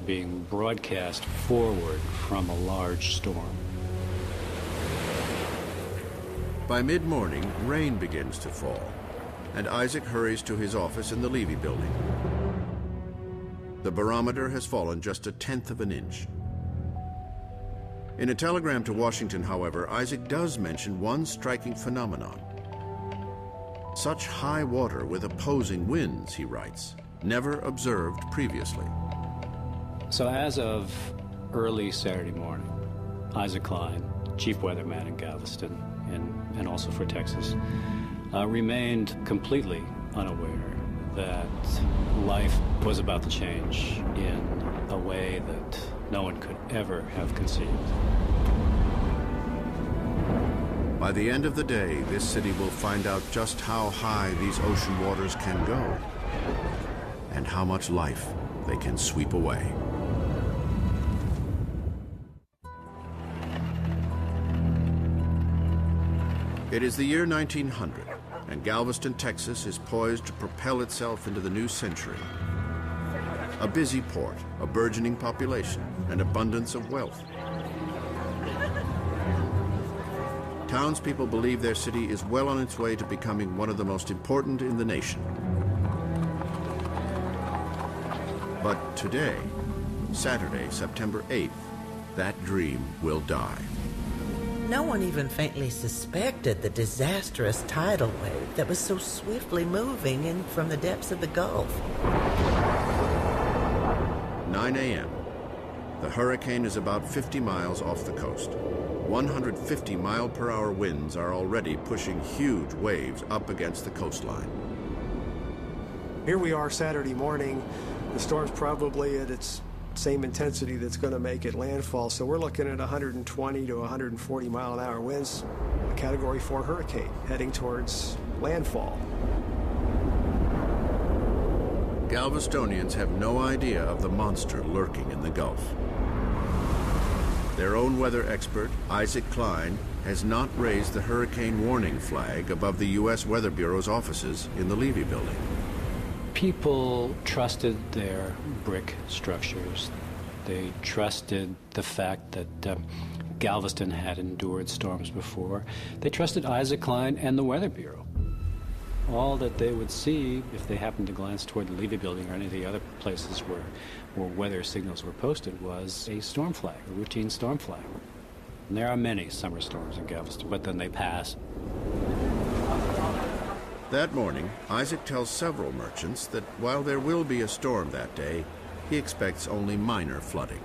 being broadcast forward from a large storm. By mid-morning, rain begins to fall, and Isaac hurries to his office in the Levy building. The barometer has fallen just 1/10 of an inch. In a telegram to Washington, however, Isaac does mention one striking phenomenon. Such high water with opposing winds, he writes, never observed previously. So as of early Saturday morning, Isaac Klein, chief weatherman in Galveston and also for Texas, remained completely unaware that life was about to change in a way that no one could ever have conceived. By the end of the day, this city will find out just how high these ocean waters can go and how much life they can sweep away. It is the year 1900, and Galveston, Texas is poised to propel itself into the new century. A busy port, a burgeoning population, an abundance of wealth. Townspeople believe their city is well on its way to becoming one of the most important in the nation. But today, Saturday, September 8th, that dream will die. No one even faintly suspected the disastrous tidal wave that was so swiftly moving in from the depths of the Gulf. 9 a.m. The hurricane is about 50 miles off the coast. 150-mile-per-hour winds are already pushing huge waves up against the coastline. Here we are Saturday morning. The storm's probably at its same intensity that's going to make it landfall. So we're looking at 120 to 140 mile an hour winds, a Category 4 hurricane heading towards landfall. Galvestonians have no idea of the monster lurking in the Gulf. Their own weather expert, Isaac Klein, has not raised the hurricane warning flag above the U.S. Weather Bureau's offices in the Levy building. People trusted their brick structures. They trusted the fact that Galveston had endured storms before. They trusted Isaac Klein and the Weather Bureau. All that they would see, if they happened to glance toward the Levy building or any of the other places where weather signals were posted, was a storm flag, a routine storm flag. And there are many summer storms in Galveston, but then they pass. That morning, Isaac tells several merchants that while there will be a storm that day, he expects only minor flooding.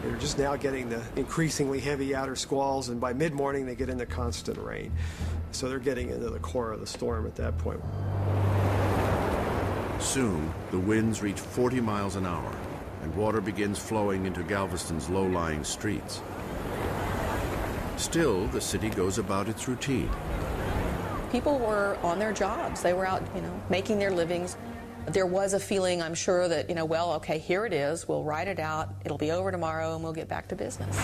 They're just now getting the increasingly heavy outer squalls, and by mid-morning they get into constant rain. So they're getting into the core of the storm at that point. Soon, the winds reach 40 miles an hour, and water begins flowing into Galveston's low-lying streets. Still, the city goes about its routine. People were on their jobs. They were out, making their livings. There was a feeling, I'm sure, that, well, okay, here it is. We'll write it out. It'll be over tomorrow, and we'll get back to business.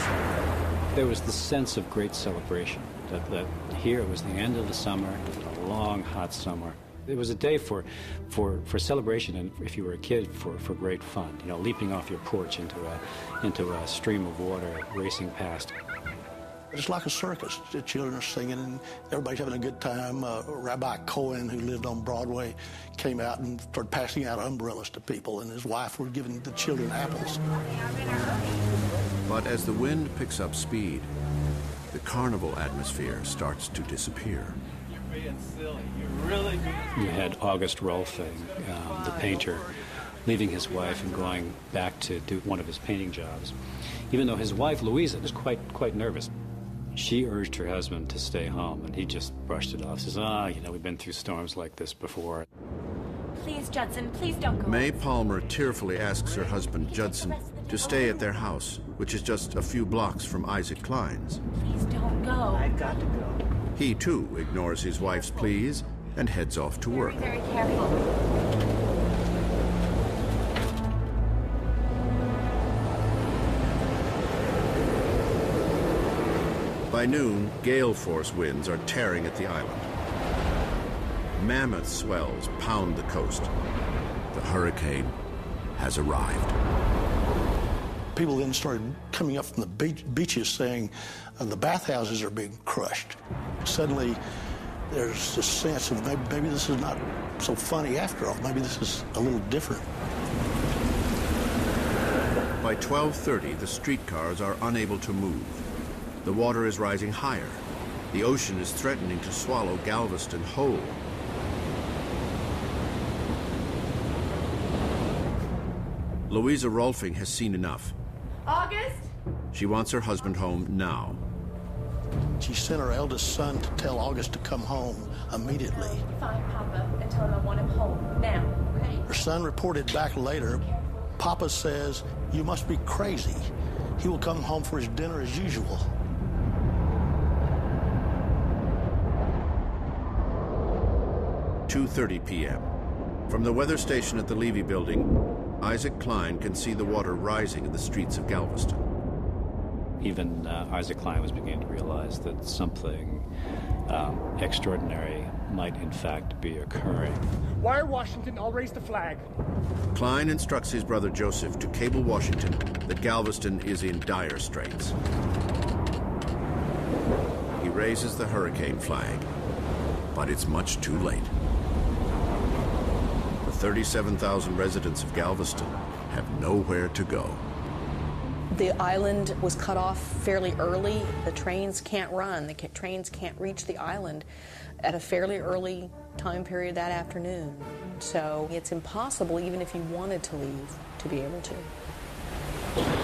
There was the sense of great celebration, that here it was the end of the summer, a long, hot summer. It was a day for celebration, and if you were a kid, for great fun. Leaping off your porch into a stream of water racing past. It's like a circus. The children are singing and everybody's having a good time. Rabbi Cohen, who lived on Broadway, came out and started passing out umbrellas to people, and his wife were giving the children apples. But as the wind picks up speed, the carnival atmosphere starts to disappear. You're being silly. You're really being... You had August Rolfing, the painter, leaving his wife and going back to do one of his painting jobs, even though his wife, Louisa, was quite nervous. She urged her husband to stay home, and he just brushed it off. Says, we've been through storms like this before. Please, Judson, please don't go. May Palmer tearfully asks her husband, Judson, to stay at their house, which is just a few blocks from Isaac Klein's. Please don't go. I've got to go. He, too, ignores his wife's pleas and heads off to work. Very, very careful. By noon, gale force winds are tearing at the island. Mammoth swells pound the coast. The hurricane has arrived. People then started coming up from the beaches saying the bathhouses are being crushed. Suddenly, there's this sense of maybe this is not so funny after all. Maybe this is a little different. By 12:30, the streetcars are unable to move. The water is rising higher. The ocean is threatening to swallow Galveston whole. Louisa Rolfing has seen enough. August? She wants her husband home now. She sent her eldest son to tell August to come home immediately. Find Papa and tell him I want him home now, okay? Her son reported back later, Papa says, "You must be crazy. He will come home for his dinner as usual." "2:30 p.m. From the weather station at the Levy building, Isaac Klein can see the water rising in the streets of Galveston. Even Isaac Klein was beginning to realize that something extraordinary might in fact be occurring. Wire Washington, I'll raise the flag. Klein instructs his brother Joseph to cable Washington that Galveston is in dire straits. He raises the hurricane flag, but it's much too late. The 37,000 residents of Galveston have nowhere to go. The island was cut off fairly early. The trains can't run. The trains can't reach the island at a fairly early time period that afternoon. So it's impossible, even if you wanted to leave, to be able to.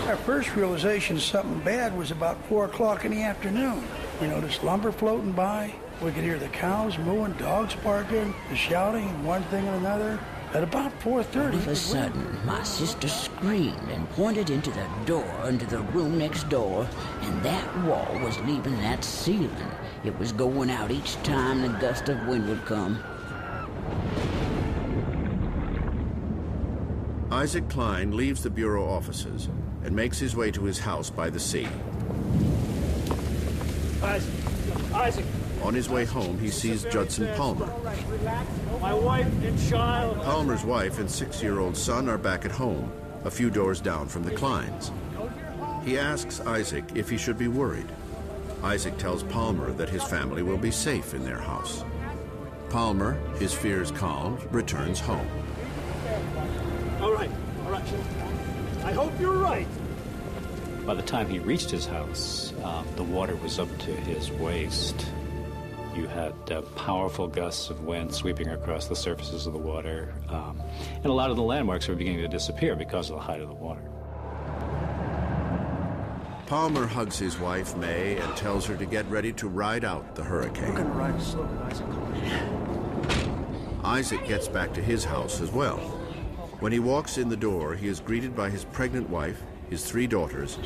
Our first realization something bad was about 4 o'clock in the afternoon. We noticed lumber floating by. We could hear the cows mooing, dogs barking, the shouting, and one thing and another. At about 4:30... All of a sudden, my sister screamed and pointed into the door into the room next door, and that wall was leaving that ceiling. It was going out each time the gust of wind would come. Isaac Klein leaves the bureau offices and makes his way to his house by the sea. Isaac. On his way home, he sees Judson Palmer. My wife and child. Palmer's wife and 6-year-old son are back at home, a few doors down from the Kleins. He asks Isaac if he should be worried. Isaac tells Palmer that his family will be safe in their house. Palmer, his fears calmed, returns home. All right. I hope you're right. By the time he reached his house, the water was up to his waist. You had powerful gusts of wind sweeping across the surfaces of the water, and a lot of the landmarks were beginning to disappear because of the height of the water. Palmer hugs his wife, May, and tells her to get ready to ride out the hurricane. We're going to ride slow with Isaac. Isaac gets back to his house as well. When he walks in the door, he is greeted by his pregnant wife, his 3 daughters,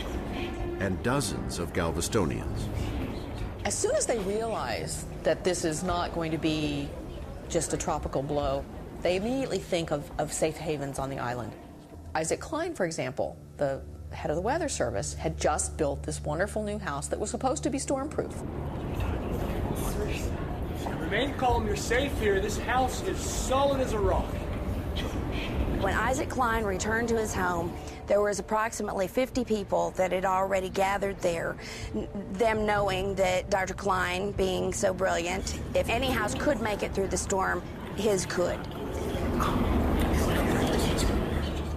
and dozens of Galvestonians. As soon as they realize that this is not going to be just a tropical blow, they immediately think of safe havens on the island. Isaac Klein, for example, the head of the Weather Service, had just built this wonderful new house that was supposed to be stormproof. Remain calm, you're safe here. This house is solid as a rock. When Isaac Klein returned to his home, There was approximately 50 people that had already gathered there, them knowing that Dr. Klein, being so brilliant, if any house could make it through the storm, his could.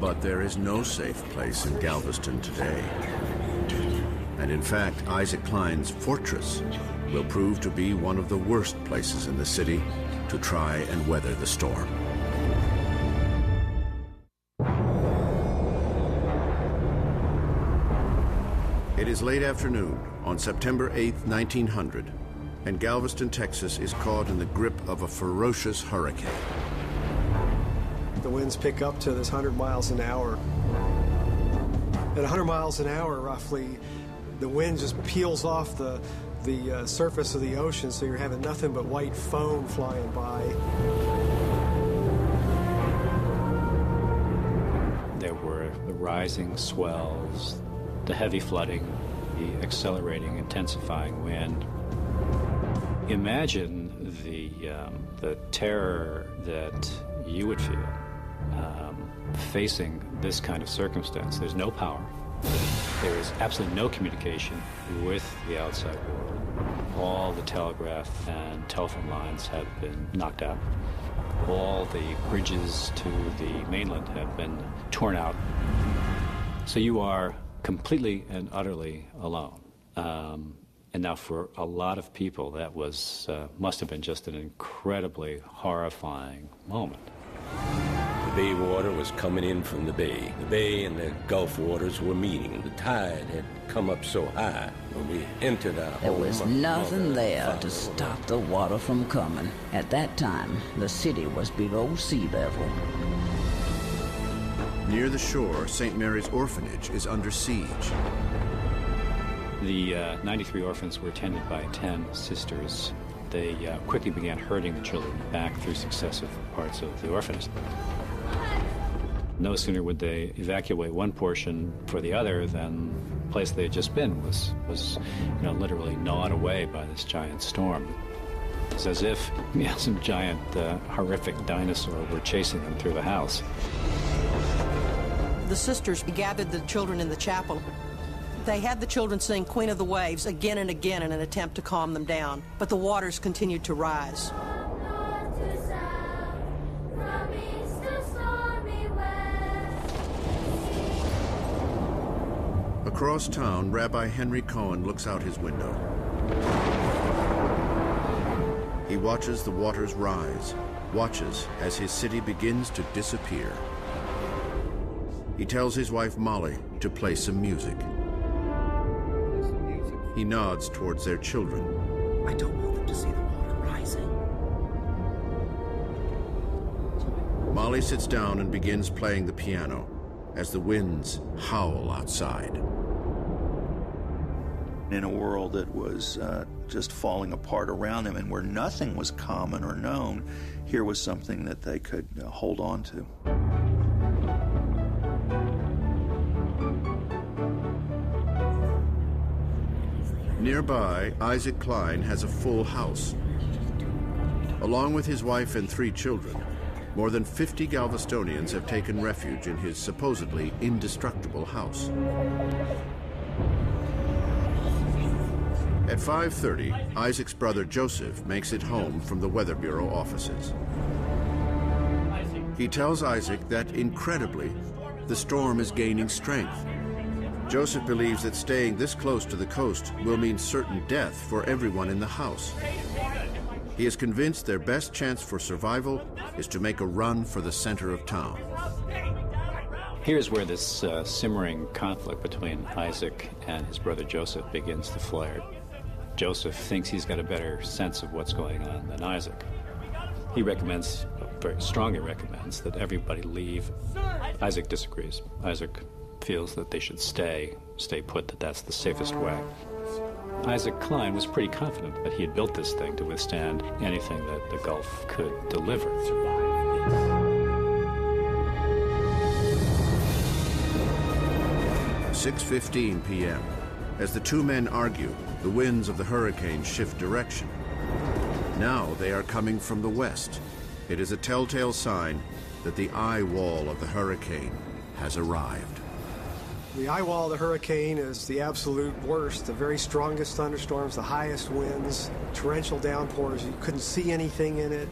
But there is no safe place in Galveston today. And in fact, Isaac Klein's fortress will prove to be one of the worst places in the city to try and weather the storm. It is late afternoon on September 8th, 1900, and Galveston, Texas is caught in the grip of a ferocious hurricane. The winds pick up to this 100 miles an hour. At 100 miles an hour, roughly, the wind just peels off the surface of the ocean, so you're having nothing but white foam flying by. There were the rising swells, the heavy flooding, the accelerating, intensifying wind. Imagine the terror that you would feel facing this kind of circumstance. There's no power. There is absolutely no communication with the outside world. All the telegraph and telephone lines have been knocked out. All the bridges to the mainland have been torn out. So you are completely and utterly alone. And now for a lot of people, that was must have been just an incredibly horrifying moment. The bay water was coming in from the bay. The bay and the Gulf waters were meeting. The tide had come up so high when we entered our home. There was nothing there to stop the water from coming. At that time, the city was below sea level. Near the shore, St. Mary's Orphanage is under siege. The 93 orphans were attended by 10 sisters. They quickly began herding the children back through successive parts of the orphanage. No sooner would they evacuate one portion for the other than the place they had just been was literally gnawed away by this giant storm. It's as if some giant, horrific dinosaur were chasing them through the house. The sisters gathered the children in the chapel. They had the children sing Queen of the Waves again and again in an attempt to calm them down, but the waters continued to rise. Across town, Rabbi Henry Cohen looks out his window. He watches the waters rise, watches as his city begins to disappear. He tells his wife Molly to play some music. He nods towards their children. I don't want them to see the water rising. Molly sits down and begins playing the piano as the winds howl outside. In a world that was just falling apart around them and where nothing was common or known, here was something that they could hold on to. Nearby, Isaac Klein has a full house. Along with his wife and 3 children, more than 50 Galvestonians have taken refuge in his supposedly indestructible house. At 5:30, Isaac's brother Joseph makes it home from the Weather Bureau offices. He tells Isaac that, incredibly, the storm is gaining strength. Joseph believes that staying this close to the coast will mean certain death for everyone in the house. He is convinced their best chance for survival is to make a run for the center of town. Here's where this simmering conflict between Isaac and his brother Joseph begins to flare. Joseph thinks he's got a better sense of what's going on than Isaac. He recommends, very strongly recommends, that everybody leave. Isaac disagrees. Isaac feels that they should stay put, that that's the safest way. Isaac Klein was pretty confident that he had built this thing to withstand anything that the Gulf could deliver. 6:15 p.m. As the 2 men argue, the winds of the hurricane shift direction. Now they are coming from the west. It is a telltale sign that the eye wall of the hurricane has arrived. The eye wall of the hurricane is the absolute worst, the very strongest thunderstorms, the highest winds, torrential downpours. You couldn't see anything in it.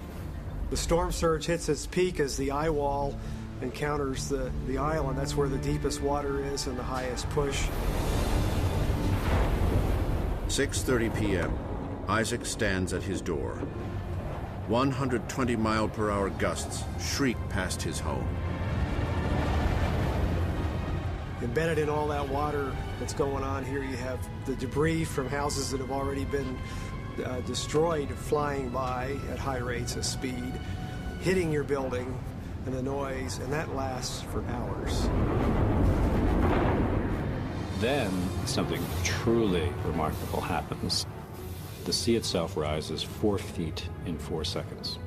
The storm surge hits its peak as the eye wall encounters the island. That's where the deepest water is and the highest push. 6:30 p.m. Isaac stands at his door. 120-mile-per-hour gusts shriek past his home. Embedded in all that water that's going on here, you have the debris from houses that have already been destroyed flying by at high rates of speed, hitting your building, and the noise, and that lasts for hours. Then something truly remarkable happens. The sea itself rises 4 feet in 4 seconds.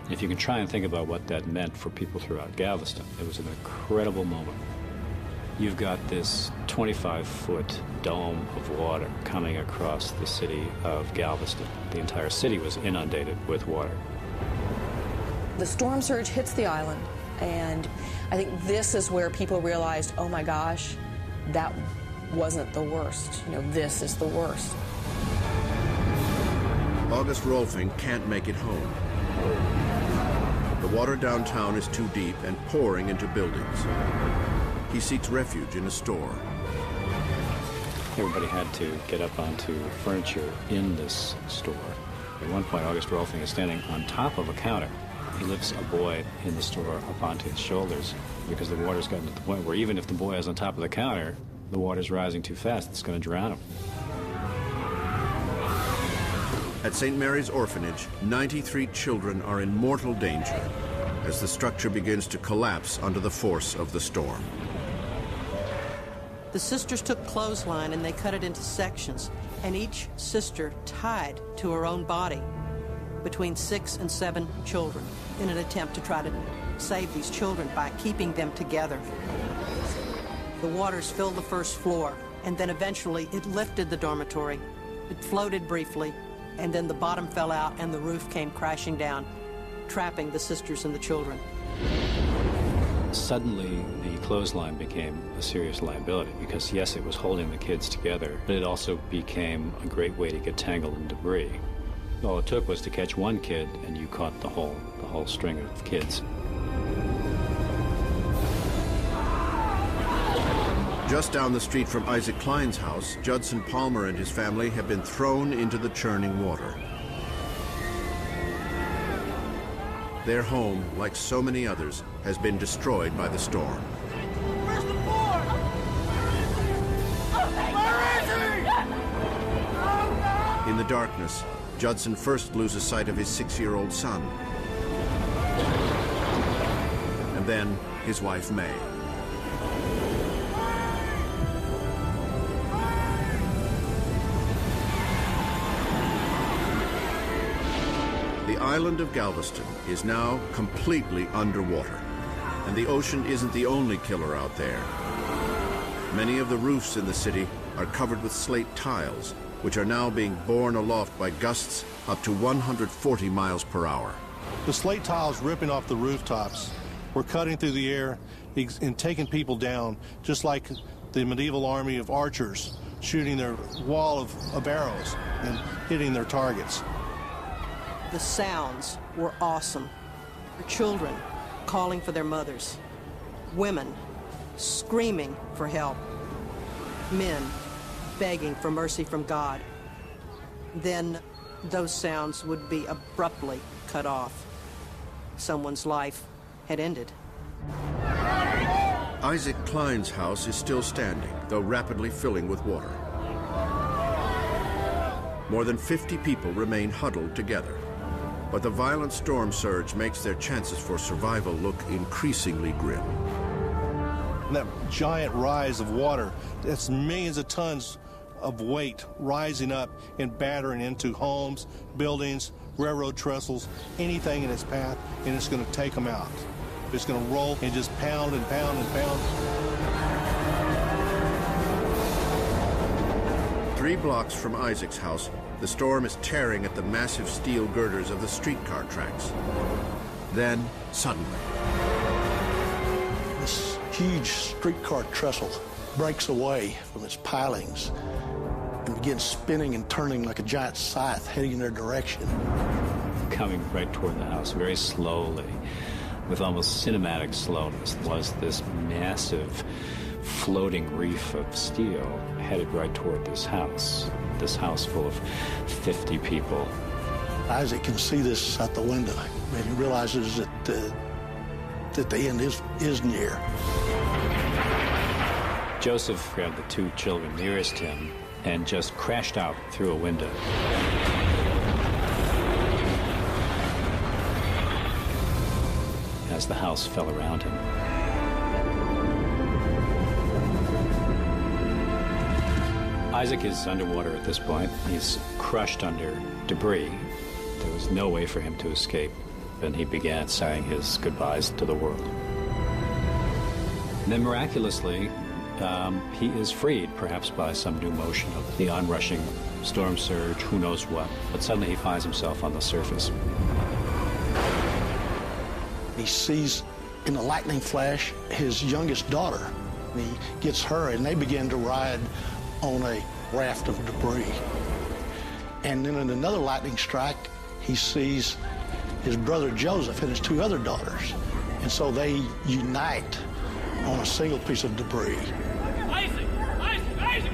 And if you can try and think about what that meant for people throughout Galveston, it was an incredible moment. You've got this 25-foot dome of water coming across the city of Galveston. The entire city was inundated with water. The storm surge hits the island, and I think this is where people realized, oh my gosh, that wasn't the worst. You know, this is the worst. August Rolfing can't make it home. The water downtown is too deep and pouring into buildings. He seeks refuge in a store. Everybody had to get up onto furniture in this store. At one point, August Rolfing is standing on top of a counter. He lifts a boy in the store up onto his shoulders because the water's gotten to the point where even if the boy is on top of the counter, the water's rising too fast, it's going to drown him. At St. Mary's Orphanage, 93 children are in mortal danger as the structure begins to collapse under the force of the storm. The sisters took clothesline and they cut it into sections, and each sister tied to her own body between 6 and 7 children in an attempt to try to save these children by keeping them together. The waters filled the first floor, and then eventually it lifted the dormitory. It floated briefly, and then the bottom fell out and the roof came crashing down, trapping the sisters and the children. Suddenly, the clothesline became a serious liability because, yes, it was holding the kids together, but it also became a great way to get tangled in debris. All it took was to catch one kid, and you caught the whole string of kids. Just down the street from Isaac Klein's house, Judson Palmer and his family have been thrown into the churning water. Their home, like so many others, has been destroyed by the storm. Where's the boy? Where is he? In the darkness, Judson first loses sight of his 6-year-old son. And then his wife, May. The island of Galveston is now completely underwater, and the ocean isn't the only killer out there. Many of the roofs in the city are covered with slate tiles, which are now being borne aloft by gusts up to 140 miles per hour. The slate tiles ripping off the rooftops were cutting through the air and taking people down, just like the medieval army of archers shooting their wall of arrows and hitting their targets. The sounds were awesome. Children calling for their mothers. Women screaming for help. Men begging for mercy from God. Then those sounds would be abruptly cut off. Someone's life had ended. Isaac Klein's house is still standing, though rapidly filling with water. More than 50 people remain huddled together. But the violent storm surge makes their chances for survival look increasingly grim. And that giant rise of water, that's millions of tons of weight rising up and battering into homes, buildings, railroad trestles, anything in its path, and it's going to take them out. It's going to roll and just pound and pound and pound. 3 blocks from Isaac's house, the storm is tearing at the massive steel girders of the streetcar tracks. Then, suddenly, this huge streetcar trestle breaks away from its pilings and begins spinning and turning like a giant scythe heading in their direction. Coming right toward the house very slowly, with almost cinematic slowness, was this massive floating reef of steel headed right toward this house full of 50 people. Isaac can see this out the window, and he realizes that the end is near. Joseph grabbed the two children nearest him and just crashed out through a window. As the house fell around him. Isaac is underwater at this point. He's crushed under debris. There was no way for him to escape, and he began saying his goodbyes to the world. And then miraculously, he is freed, perhaps by some new motion of the onrushing storm surge, who knows what, but suddenly he finds himself on the surface. He sees in a lightning flash his youngest daughter, and he gets her, and they begin to ride on a raft of debris. And then in another lightning strike, he sees his brother Joseph and his two other daughters. And so they unite on a single piece of debris. Isaac! Isaac! Isaac!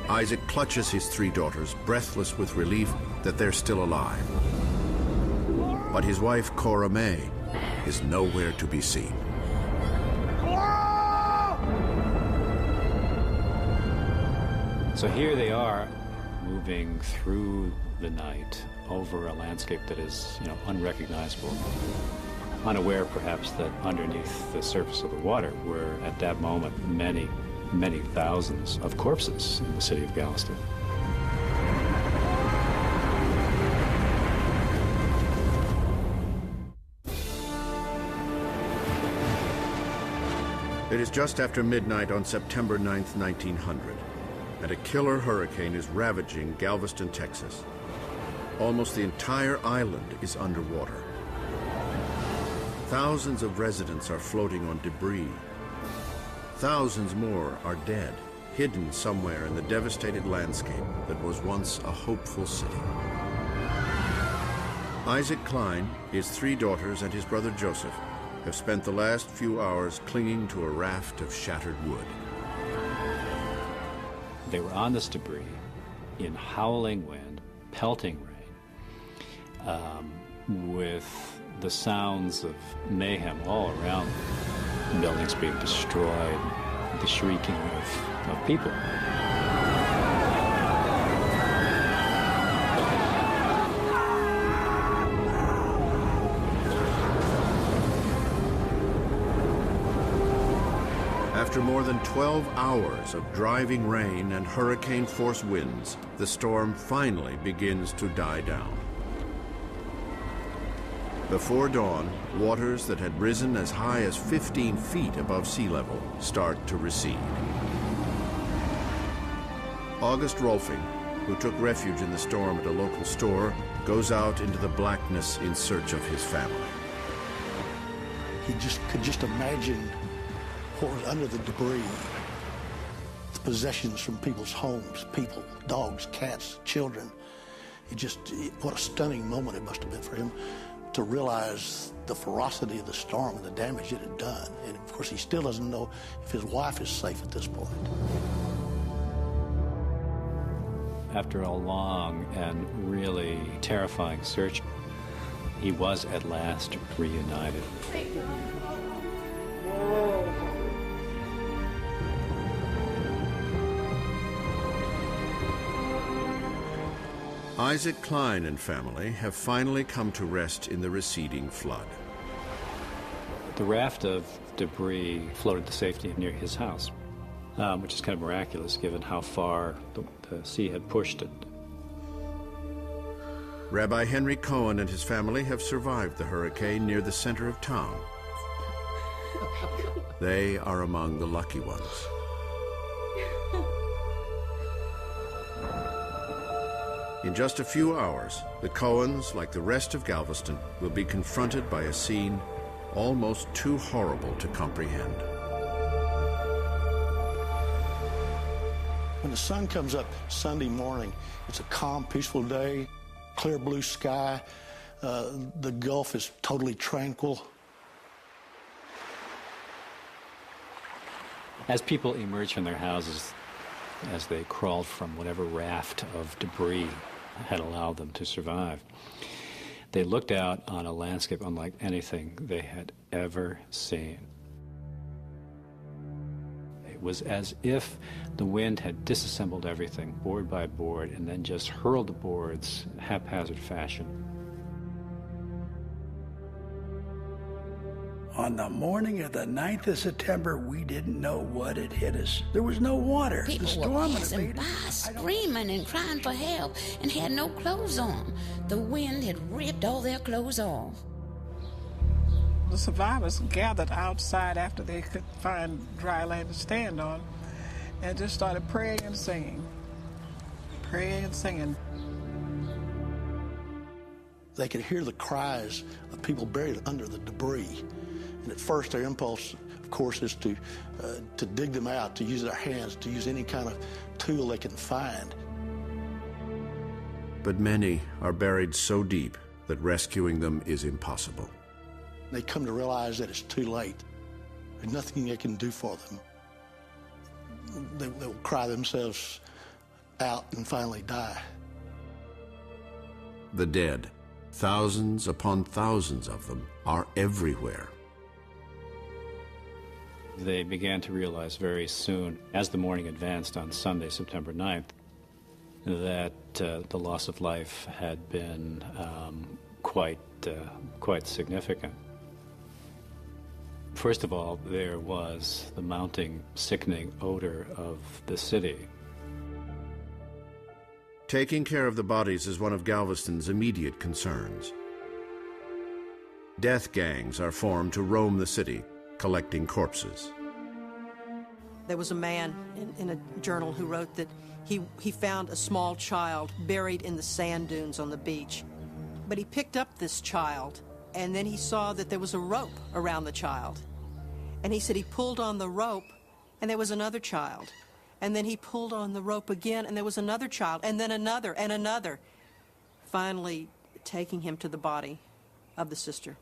Isaac clutches his three daughters, breathless with relief that they're still alive. But his wife, Cora May, is nowhere to be seen. So here they are, moving through the night over a landscape that is, unrecognizable. Unaware, perhaps, that underneath the surface of the water were, at that moment, many, many thousands of corpses in the city of Galveston. It is just after midnight on September 9th, 1900, and a killer hurricane is ravaging Galveston, Texas. Almost the entire island is underwater. Thousands of residents are floating on debris. Thousands more are dead, hidden somewhere in the devastated landscape that was once a hopeful city. Isaac Klein, his three daughters, and his brother Joseph have spent the last few hours clinging to a raft of shattered wood. They were on this debris in howling wind, pelting rain, with the sounds of mayhem all around them. Buildings being destroyed, the shrieking of people. After more than 12 hours of driving rain and hurricane-force winds, the storm finally begins to die down. Before dawn, waters that had risen as high as 15 feet above sea level start to recede. August Rolfing, who took refuge in the storm at a local store, goes out into the blackness in search of his family. He could just imagine what was under the debris, the possessions from people's homes, people, dogs, cats, children. What a stunning moment it must have been for him to realize the ferocity of the storm and the damage it had done. And of course, he still doesn't know if his wife is safe at this point. After a long and really terrifying search, he was at last reunited. Isaac Klein and family have finally come to rest in the receding flood. The raft of debris floated to safety near his house, which is kind of miraculous given how far the sea had pushed it. Rabbi Henry Cohen and his family have survived the hurricane near the center of town. They are among the lucky ones. In just a few hours, the Cohens, like the rest of Galveston, will be confronted by a scene almost too horrible to comprehend. When the sun comes up Sunday morning, it's a calm, peaceful day, clear blue sky. The Gulf is totally tranquil. As people emerged from their houses, as they crawled from whatever raft of debris had allowed them to survive, they looked out on a landscape unlike anything they had ever seen. It was as if the wind had disassembled everything, board by board, and then just hurled the boards in haphazard fashion. On the morning of the 9th of September, we didn't know what had hit us. There was no water. People were passing by, screaming and crying for help, and had no clothes on. The wind had ripped all their clothes off. The survivors gathered outside after they could find dry land to stand on and just started praying and singing. Praying and singing. They could hear the cries of people buried under the debris. And at first their impulse, of course, is to dig them out, to use their hands, to use any kind of tool they can find. But many are buried so deep that rescuing them is impossible. They come to realize that it's too late. There's nothing they can do for them. They will cry themselves out and finally die. The dead, thousands upon thousands of them, are everywhere. They began to realize very soon, as the morning advanced on Sunday, September 9th, that the loss of life had been quite significant. First of all, there was the mounting, sickening odor of the city. Taking care of the bodies is one of Galveston's immediate concerns. Death gangs are formed to roam the city, collecting corpses. There was a man in a journal who wrote that he found a small child buried in the sand dunes on the beach. But he picked up this child, and then he saw that there was a rope around the child. And he said he pulled on the rope, and there was another child. And then he pulled on the rope again, and there was another child, and then another, and another. Finally, taking him to the body of the sister.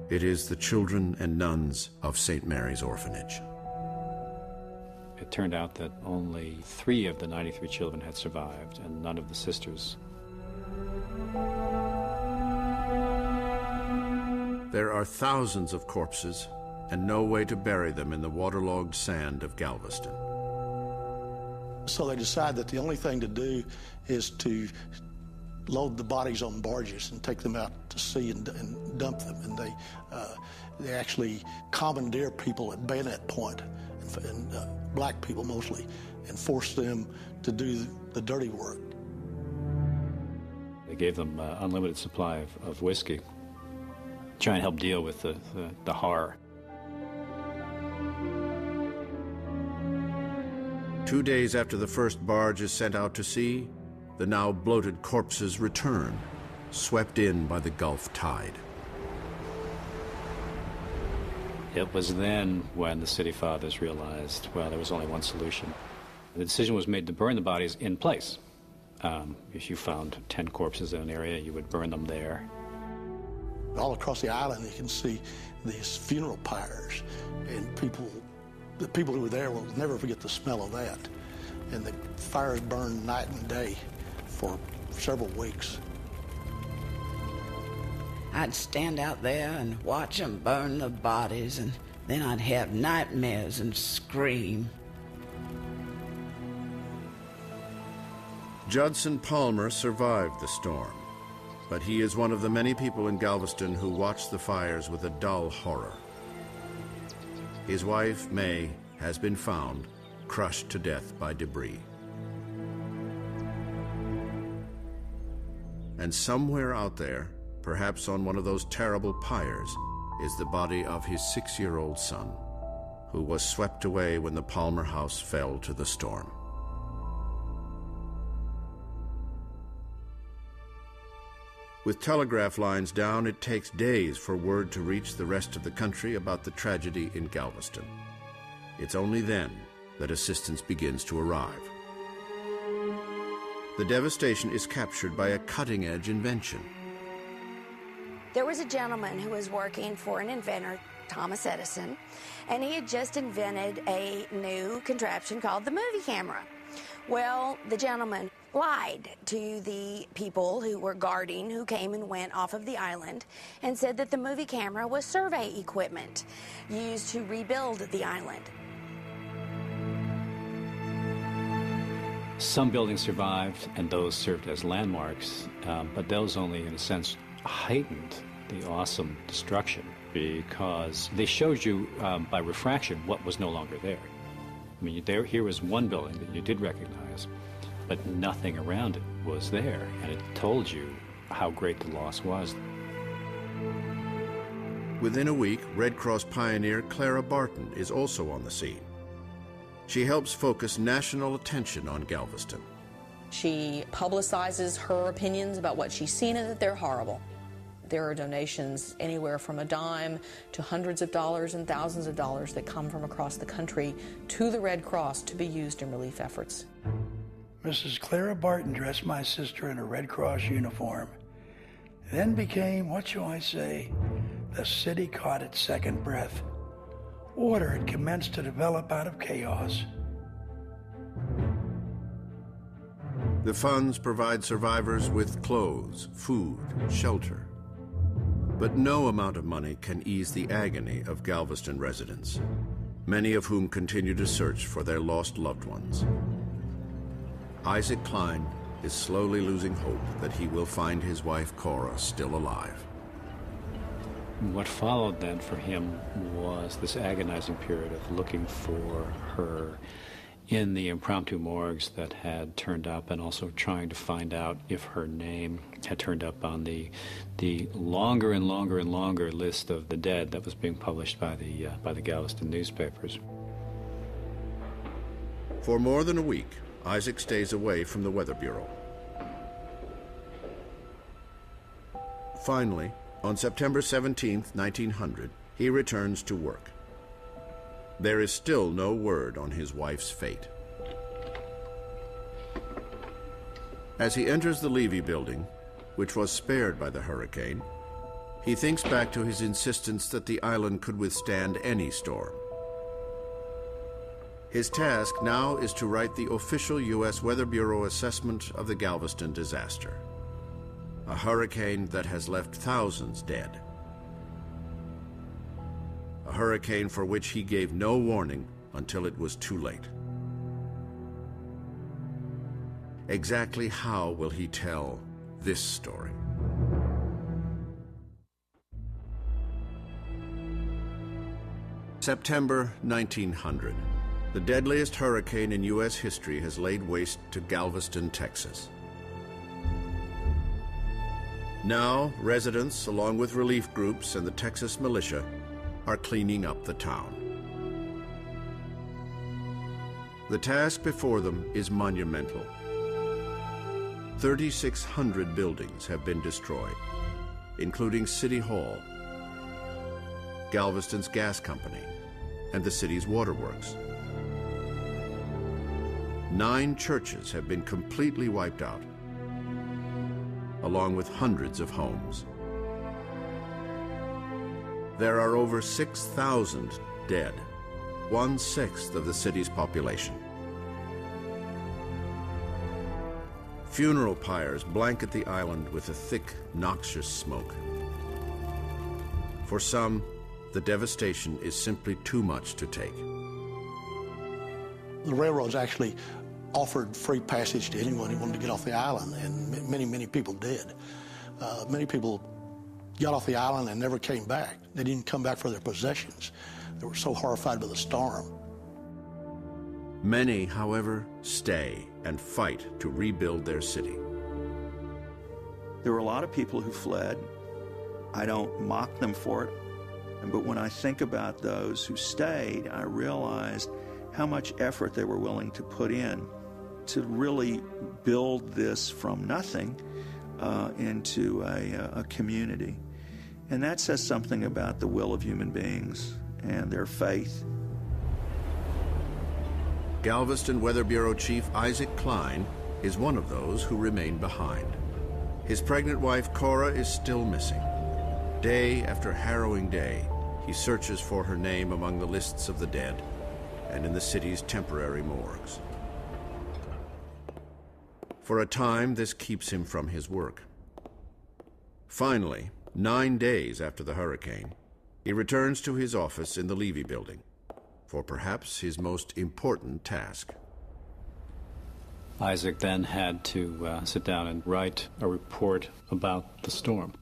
It is the children and nuns of St. Mary's Orphanage. It turned out that only 3 of the 93 children had survived, and none of the sisters. There are thousands of corpses and no way to bury them in the waterlogged sand of Galveston. So they decide that the only thing to do is to load the bodies on barges and take them out to sea and dump them. And they actually commandeer people at bayonet point, and black people mostly, and force them to do the dirty work. They gave them unlimited supply of whiskey, try and help deal with the horror. 2 days after the first barge is sent out to sea, the now bloated corpses return, swept in by the Gulf tide. It was then when the city fathers realized, well, there was only one solution. The decision was made to burn the bodies in place. If you found 10 corpses in an area, you would burn them there. All across the island, you can see these funeral pyres, and the people who were there will never forget the smell of that. And the fires burned night and day for several weeks. I'd stand out there and watch them burn the bodies, and then I'd have nightmares and scream. Judson Palmer survived the storm, but he is one of the many people in Galveston who watched the fires with a dull horror. His wife, May, has been found crushed to death by debris. And somewhere out there, perhaps on one of those terrible pyres, is the body of his 6-year-old son, who was swept away when the Palmer house fell to the storm. With telegraph lines down, it takes days for word to reach the rest of the country about the tragedy in Galveston. It's only then that assistance begins to arrive. The devastation is captured by a cutting-edge invention. There was a gentleman who was working for an inventor, Thomas Edison, and he had just invented a new contraption called the movie camera. Well, the gentleman lied to the people who were guarding, who came and went off of the island, and said that the movie camera was survey equipment used to rebuild the island. Some buildings survived, and those served as landmarks, but those only, in a sense, heightened the awesome destruction because they showed you by refraction what was no longer there. I mean, here was one building that you did recognize, but nothing around it was there, and it told you how great the loss was. Within a week, Red Cross pioneer Clara Barton is also on the scene. She helps focus national attention on Galveston. She publicizes her opinions about what she's seen and that they're horrible. There are donations anywhere from a dime to hundreds of dollars and thousands of dollars that come from across the country to the Red Cross to be used in relief efforts. Mrs. Clara Barton dressed my sister in a Red Cross uniform, then became, what shall I say, the city caught its second breath. Order had commenced to develop out of chaos. The funds provide survivors with clothes, food, shelter. But no amount of money can ease the agony of Galveston residents, many of whom continue to search for their lost loved ones. Isaac Klein is slowly losing hope that he will find his wife Cora still alive. What followed then for him was this agonizing period of looking for her in the impromptu morgues that had turned up, and also trying to find out if her name had turned up on the longer and longer and longer list of the dead that was being published by the Galveston newspapers. For more than a week, Isaac stays away from the Weather Bureau. Finally, on September 17, 1900, he returns to work. There is still no word on his wife's fate. As he enters the Levy building, which was spared by the hurricane, he thinks back to his insistence that the island could withstand any storm. His task now is to write the official U.S. Weather Bureau assessment of the Galveston disaster, a hurricane that has left thousands dead. A hurricane for which he gave no warning until it was too late. Exactly how will he tell this story? September 1900. The deadliest hurricane in U.S. history has laid waste to Galveston, Texas. Now, residents, along with relief groups and the Texas militia, are cleaning up the town. The task before them is monumental. 3,600 buildings have been destroyed, including City Hall, Galveston's gas company, and the city's waterworks. 9 churches have been completely wiped out, along with hundreds of homes. There are over 6,000 dead, 1/6 of the city's population. Funeral pyres blanket the island with a thick, noxious smoke. For some, the devastation is simply too much to take. The railroads actually offered free passage to anyone who wanted to get off the island, and many people did. Many people got off the island and never came back. They didn't come back for their possessions. They were so horrified by the storm. Many, however, stay and fight to rebuild their city. There were a lot of people who fled. I don't mock them for it. But when I think about those who stayed, I realized how much effort they were willing to put in to really build this from nothing into a community. And that says something about the will of human beings and their faith. Galveston Weather Bureau Chief Isaac Klein is one of those who remain behind. His pregnant wife, Cora, is still missing. Day after harrowing day, he searches for her name among the lists of the dead and in the city's temporary morgues. For a time, this keeps him from his work. Finally, 9 days after the hurricane, he returns to his office in the Levy building for perhaps his most important task. Isaac then had to sit down and write a report about the storm.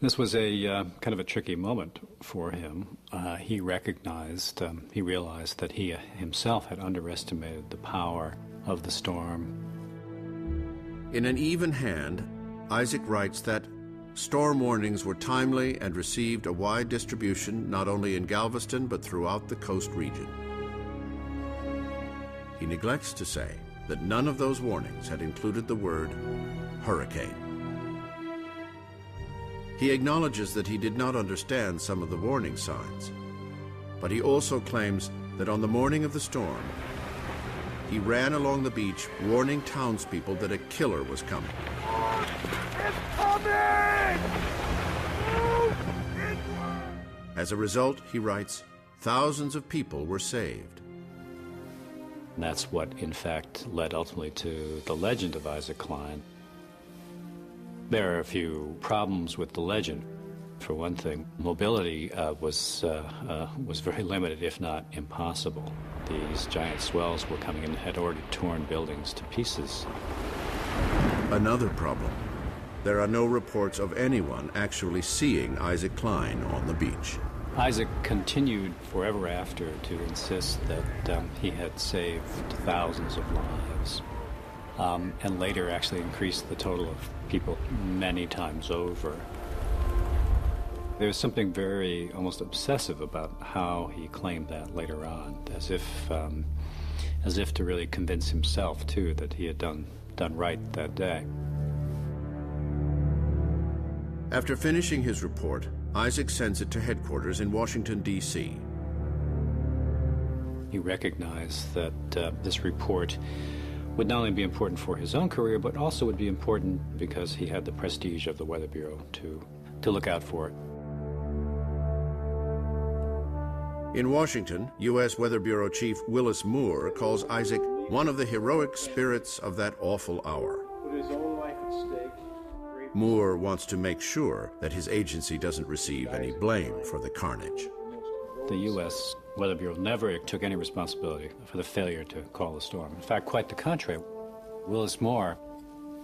This was a kind of a tricky moment for him. He realized that he himself had underestimated the power of the storm. In an even hand, Isaac writes that storm warnings were timely and received a wide distribution not only in Galveston but throughout the coast region. He neglects to say that none of those warnings had included the word hurricane. He acknowledges that he did not understand some of the warning signs, but he also claims that on the morning of the storm, he ran along the beach warning townspeople that a killer was coming. It's coming! As a result, he writes, thousands of people were saved. And that's what, in fact, led ultimately to the legend of Isaac Klein. There are a few problems with the legend. For one thing, mobility was very limited, if not impossible. These giant swells were coming in and had already torn buildings to pieces. Another problem. There are no reports of anyone actually seeing Isaac Klein on the beach. Isaac continued forever after to insist that he had saved thousands of lives, and later actually increased the total of people many times over. There was something very almost obsessive about how he claimed that later on, as if to really convince himself too that he had done right that day. After finishing his report, Isaac sends it to headquarters in Washington, D.C. He recognized that this report would not only be important for his own career, but also would be important because he had the prestige of the Weather Bureau to look out for it. In Washington, U.S. Weather Bureau Chief Willis Moore calls Isaac one of the heroic spirits of that awful hour. Put his own life at stake. Moore wants to make sure that his agency doesn't receive any blame for the carnage. The U.S. Weather Bureau never took any responsibility for the failure to call the storm. In fact, quite the contrary. Willis Moore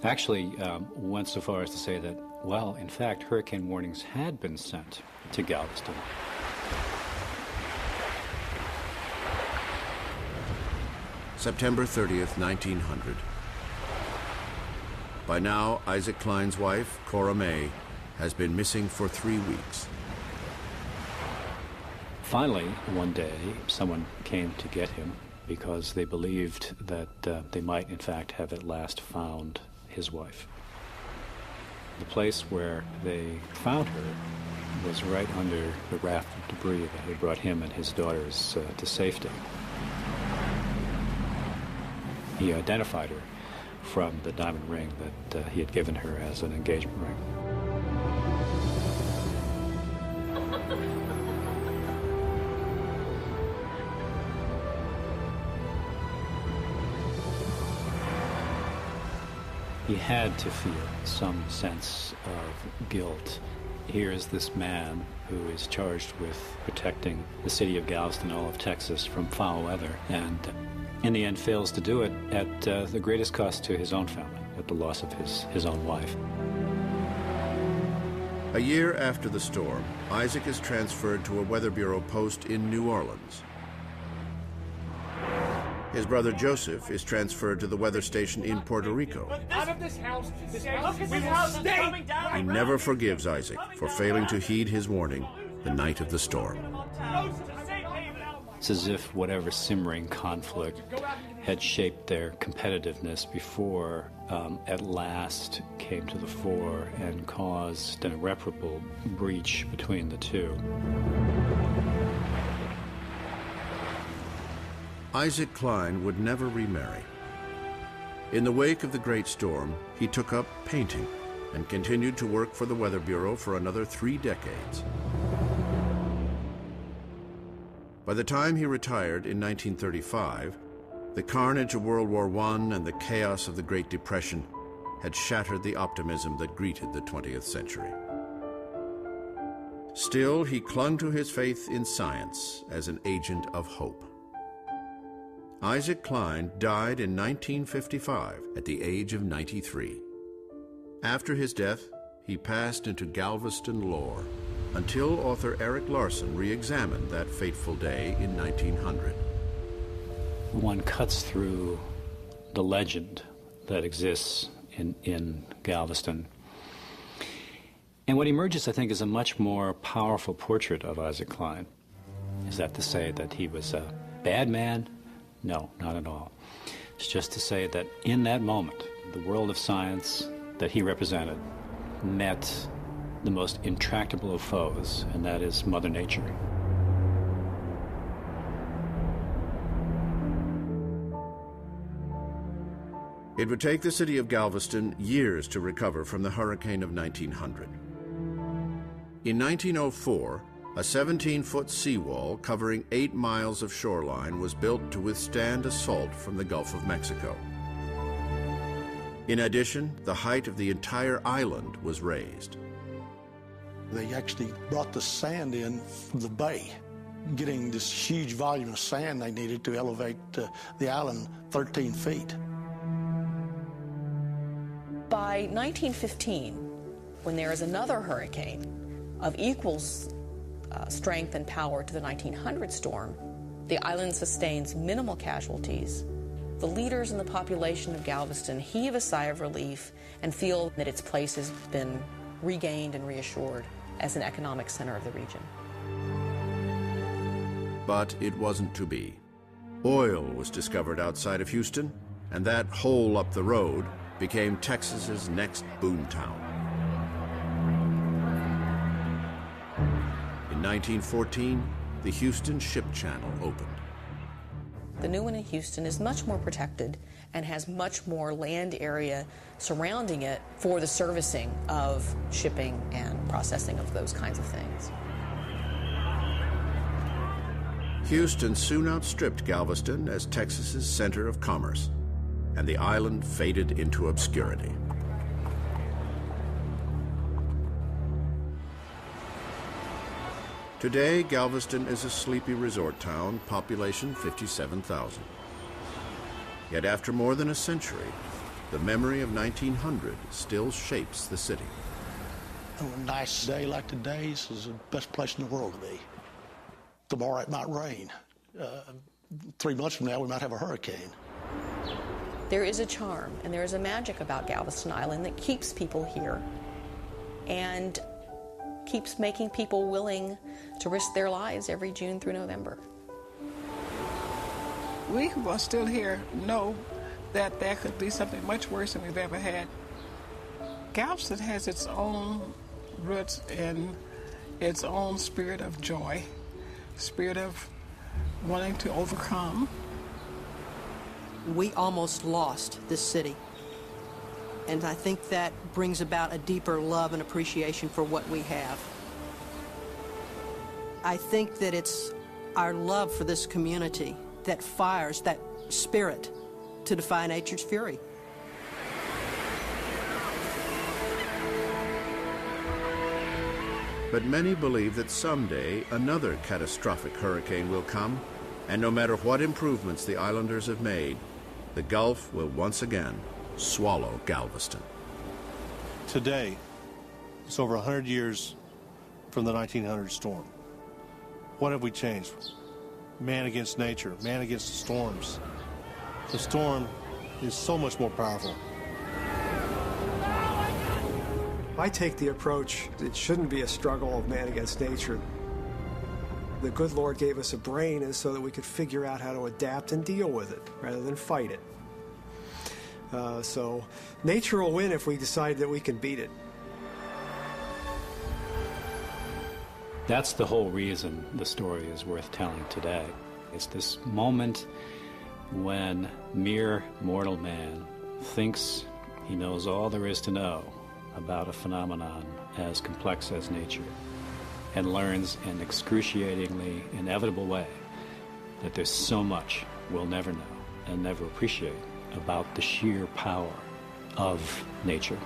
actually went so far as to say that, well, in fact, hurricane warnings had been sent to Galveston. September 30th, 1900. By now, Isaac Klein's wife, Cora May, has been missing for 3 weeks. Finally, one day, someone came to get him because they believed that they might, in fact, have at last found his wife. The place where they found her was right under the raft of debris that had brought him and his daughters to safety. He identified her from the diamond ring that he had given her as an engagement ring. He had to feel some sense of guilt. Here is this man who is charged with protecting the city of Galveston, all of Texas, from foul weather, and in the end fails to do it at the greatest cost to his own family, at the loss of his own wife. A year after the storm, Isaac is transferred to a Weather Bureau post in New Orleans. His brother Joseph is transferred to the weather station in Puerto Rico. Out of this house, we will stay. He never forgives Isaac for failing to heed his warning the night of the storm. It's as if whatever simmering conflict had shaped their competitiveness before at last came to the fore and caused an irreparable breach between the two. Isaac Klein would never remarry. In the wake of the Great Storm, he took up painting and continued to work for the Weather Bureau for another 3 decades. By the time he retired in 1935, the carnage of World War I and the chaos of the Great Depression had shattered the optimism that greeted the 20th century. Still, he clung to his faith in science as an agent of hope. Isaac Klein died in 1955 at the age of 93. After his death, he passed into Galveston lore until author Eric Larson re-examined that fateful day in 1900. One cuts through the legend that exists in Galveston. And what emerges, I think, is a much more powerful portrait of Isaac Klein. Is that to say that he was a bad man? No, not at all. It's just to say that in that moment, the world of science that he represented met the most intractable of foes, and that is Mother Nature. It would take the city of Galveston years to recover from the hurricane of 1900. In 1904, a 17-foot seawall covering 8 miles of shoreline was built to withstand assault from the Gulf of Mexico. In addition, the height of the entire island was raised. They actually brought the sand in from the bay, getting this huge volume of sand they needed to elevate the island 13 feet. By 1915, when there is another hurricane of equal strength and power to the 1900 storm, the island sustains minimal casualties. The leaders in the population of Galveston heave a sigh of relief and feel that its place has been regained and reassured as an economic center of the region. But it wasn't to be. Oil was discovered outside of Houston, and that hole up the road became Texas's next boomtown. In 1914, the Houston Ship Channel opened. The new one in Houston is much more protected and has much more land area surrounding it for the servicing of shipping and processing of those kinds of things. Houston soon outstripped Galveston as Texas's center of commerce, and the island faded into obscurity. Today, Galveston is a sleepy resort town, population 57,000. Yet after more than a century, the memory of 1900 still shapes the city. On a nice day like today's is the best place in the world to be. Tomorrow it might rain. 3 months from now we might have a hurricane. There is a charm and there is a magic about Galveston Island that keeps people here and keeps making people willing to risk their lives every June through November. We who are still here know that there could be something much worse than we've ever had. Galveston has its own roots in its own spirit of joy, spirit of wanting to overcome. We almost lost this city. And I think that brings about a deeper love and appreciation for what we have. I think that it's our love for this community that fires that spirit to defy nature's fury. But many believe that someday another catastrophic hurricane will come, and no matter what improvements the islanders have made, the Gulf will once again swallow Galveston. Today, it's over 100 years from the 1900 storm. What have we changed? Man against nature, man against the storms. The storm is so much more powerful. I take the approach, it shouldn't be a struggle of man against nature. The good Lord gave us a brain so that we could figure out how to adapt and deal with it rather than fight it. So nature will win if we decide that we can beat it. That's the whole reason the story is worth telling today. It's this moment when mere mortal man thinks he knows all there is to know about a phenomenon as complex as nature, and learns in an excruciatingly inevitable way that there's so much we'll never know and never appreciate about the sheer power of nature.